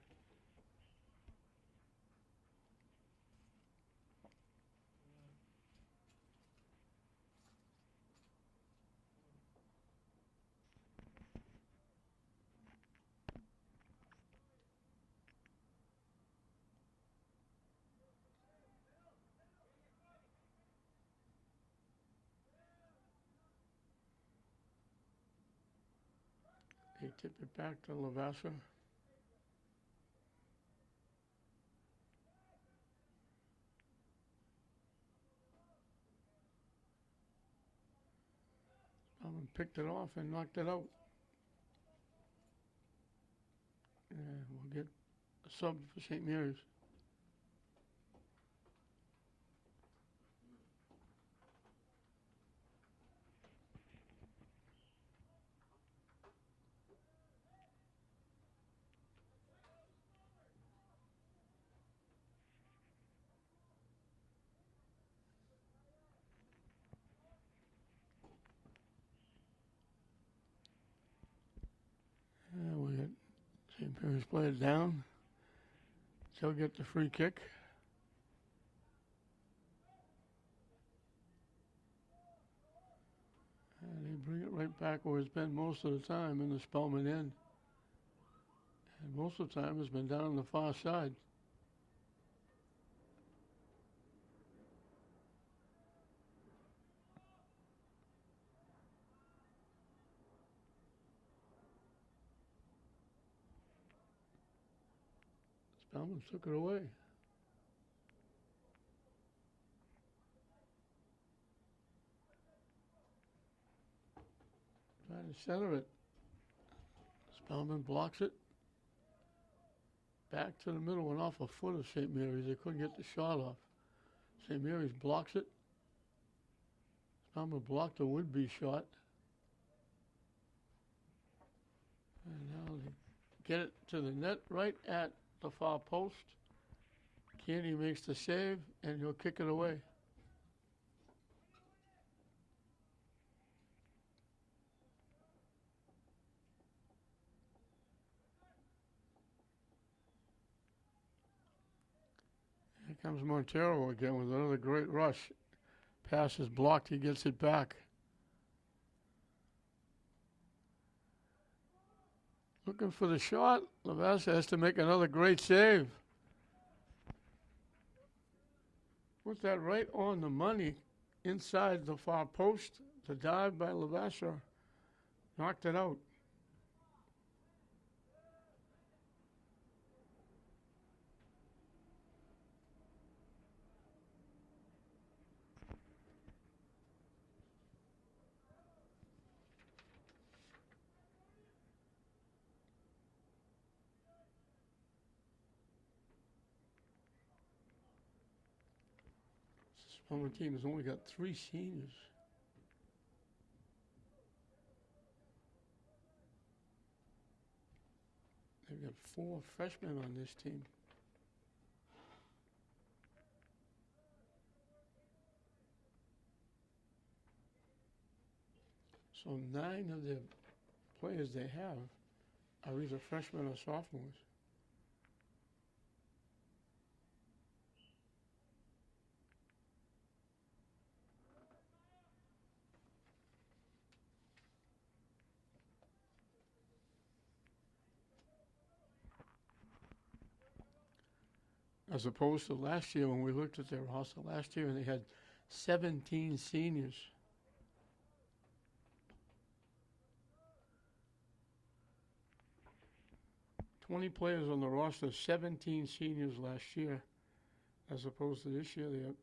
They tip it back to Levasseur. Spellman picked it off and knocked it out. And we'll get a sub for St. Mary's. Bears play it down. They'll get the free kick. And they bring it right back where it's been most of the time in the Spellman end. And most of the time it's been down on the far side. Spellman took it away. Trying to center it. Spellman blocks it. Back to the middle and off a foot of St. Mary's. They couldn't get the shot off. St. Mary's blocks it. Spellman blocked a would-be shot. And now they get it to the net right at the far post. Kearney makes the save, and he'll kick it away. Here comes Montero again with another great rush. Pass is blocked, he gets it back. Looking for the shot. Lavassa has to make another great save. Put that right on the money inside the far post. The dive by Lavassa knocked it out. Spellman team has only got 3 seniors. They've got 4 freshmen on this team. So 9 of the players they have are either freshmen or sophomores. As opposed to last year when we looked at their roster last year and they had 17 seniors. "20 players on the roster, 17 seniors last year. As opposed to this year, they have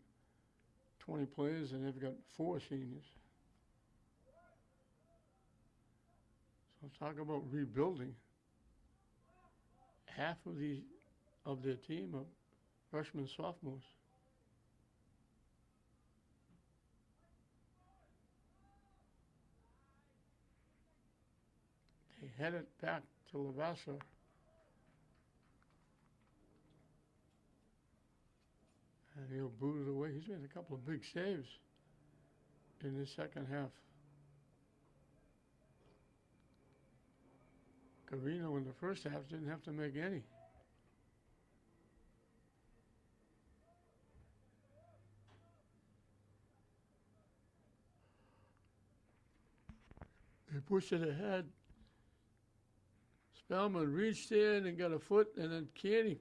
20 players and they've got 4 seniors. So talk about rebuilding. Half of their team are freshmen, sophomores. They head it back to Lavassa. And he'll boot it away. He's made a couple of big saves in the second half. Carino in the first half didn't have to make any. They pushed it ahead. Spellman reached in and got a foot, and then Kearney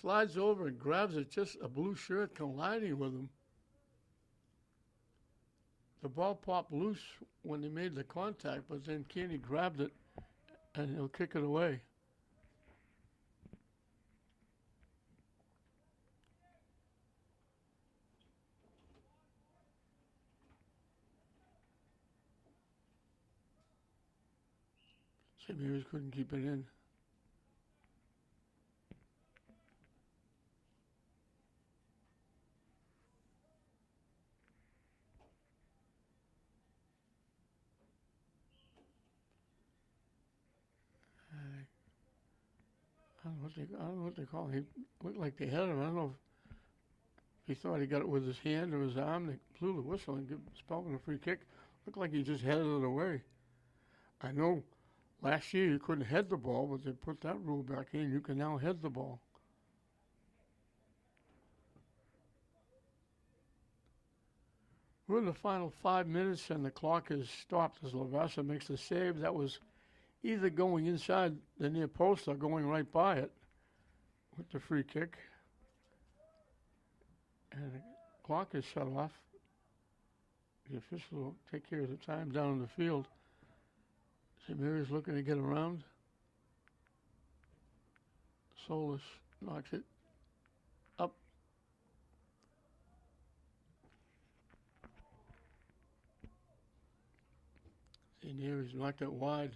slides over and grabs it, just a blue shirt colliding with him. The ball popped loose when they made the contact, but then Kearney grabbed it, and he'll kick it away. St. Mary's couldn't keep it in. I don't know what they call him. He looked like they had him. I don't know if he thought he got it with his hand or his arm. They blew the whistle and gave Spellman a free kick. Looked like he just headed it away. I know Last year you couldn't head the ball, but they put that rule back in. You can now head the ball. We're in the final 5 minutes, and the clock is stopped as Lavassa makes the save. That was either going inside the near post or going right by it with the free kick. And the clock is shut off. The official will take care of the time down in the field. St. Mary's looking to get around. Solis knocks it up. St. Mary's knocked it wide.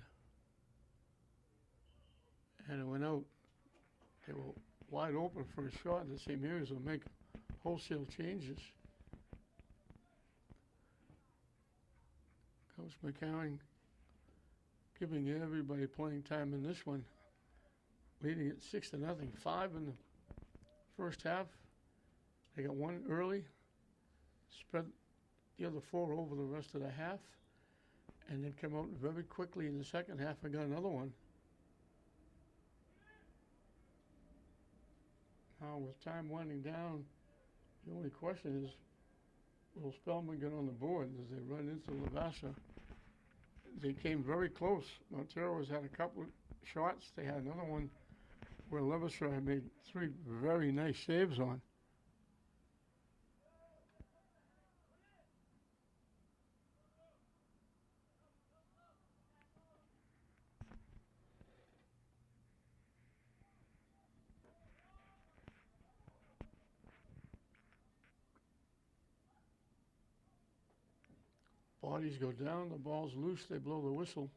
And it went out. They were wide open for a shot, and the St. Mary's will make wholesale changes. Coach McCarron giving everybody playing time in this one, leading it 6-0. 5 in the first half. They got one early, spread the other 4 over the rest of the half, and then come out very quickly in the second half and got another one. Now with time winding down, the only question is, will Spellman get on the board as they run into Lavassa? They came very close. Montero has had a couple of shots. They had another one where Levisher had made 3 very nice saves on. Bodies go down, the ball's loose, they blow the whistle.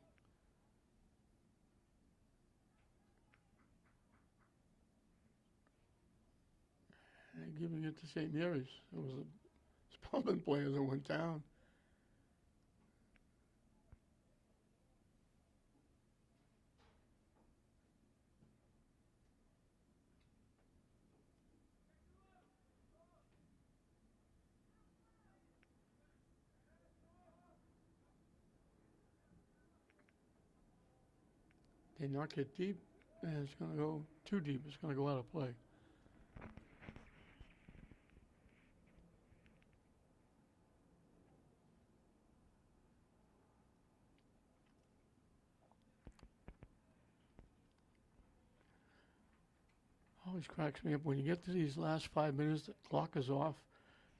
And they're giving it to St. Mary's. It was a Spellman player that went down. They knock it deep, and it's going to go too deep. It's going to go out of play. Always cracks me up when you get to these last 5 minutes, the clock is off.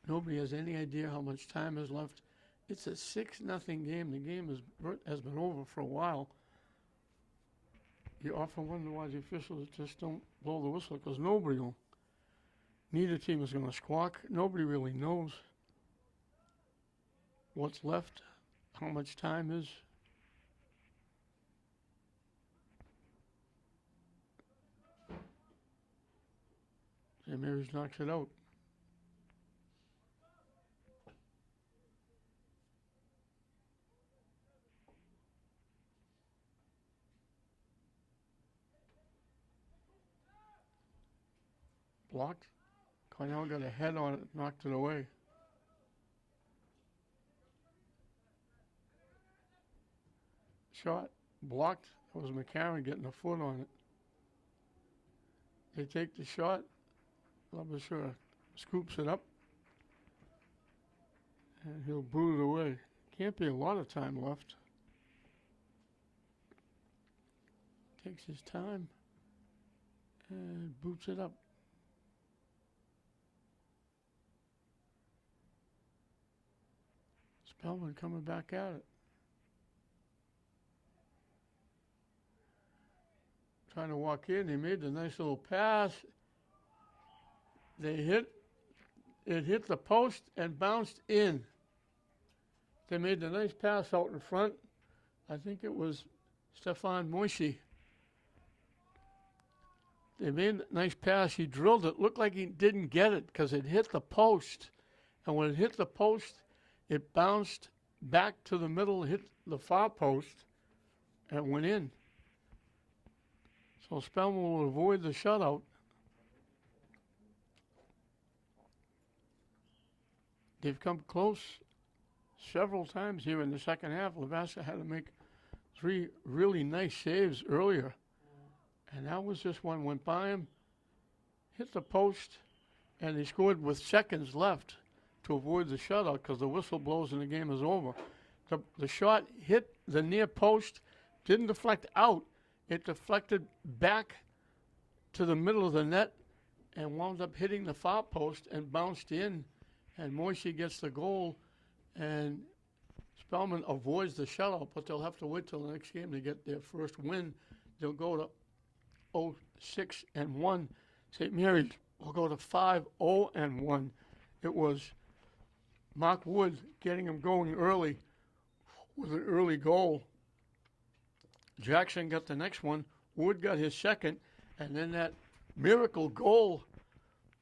Nobody has any idea how much time is left. It's a 6-0 game. The game has been over for a while. You often wonder why the officials just don't blow the whistle, because neither team is going to squawk. Nobody really knows what's left, how much time is. St. Mary's knocks it out. Blocked. Cornell got a head on it, knocked it away. Shot blocked. That was McCarron getting a foot on it. They take the shot. Labasura scoops it up, and he'll boot it away. Can't be a lot of time left. Takes his time and boots it up. Spellman coming back at it. Trying to walk in. He made the nice little pass. It hit the post and bounced in. They made the nice pass out in front. I think it was Stefan Moisey. They made a nice pass. He drilled it. Looked like he didn't get it because it hit the post. And when it hit the post, it bounced back to the middle, hit the far post, and went in. So Spellman will avoid the shutout. They've come close several times here in the second half. Lavassa had to make 3 really nice saves earlier. And that was just one went by him, hit the post, and he scored with seconds left to avoid the shutout because the whistle blows and the game is over. The shot hit the near post, didn't deflect out. It deflected back to the middle of the net and wound up hitting the far post and bounced in. And Moisey gets the goal, and Spellman avoids the shutout, but they'll have to wait till the next game to get their first win. They'll go to 0-6-1. St. Mary's will go to 5-0-1. It was Mark Wood getting him going early with an early goal. Jackson got the next one. Wood got his second, and then that miracle goal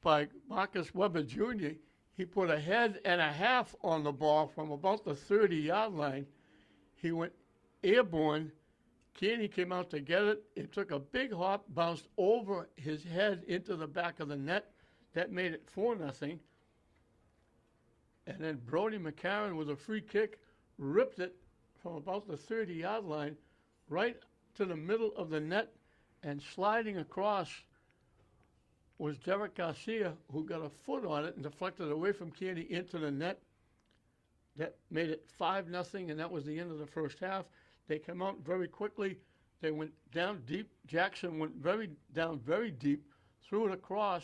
by Marcus Weber Jr., he put a head and a half on the ball from about the 30-yard line. He went airborne. Kearney came out to get it. It took a big hop, bounced over his head into the back of the net. That made it 4-0. And then Brody McCarron with a free kick ripped it from about the 30-yard line right to the middle of the net, and sliding across was Derek Garcia, who got a foot on it and deflected away from Kearney into the net. That made it 5-0, and that was the end of the first half. They came out very quickly. They went down deep. Jackson went down very deep, threw it across,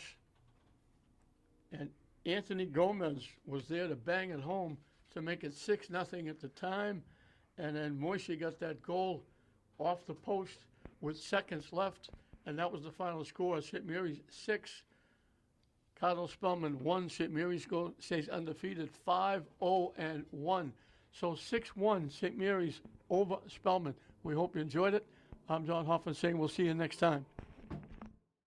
and Anthony Gomez was there to bang it home to make it 6-0 at the time. And then Moisey got that goal off the post with seconds left, and that was the final score. St. Mary's 6, Cardinal Spellman 1. St. Mary's stays undefeated 5-0-1. So 6-1 St. Mary's over Spellman. We hope you enjoyed it. I'm John Hoffman saying we'll see you next time.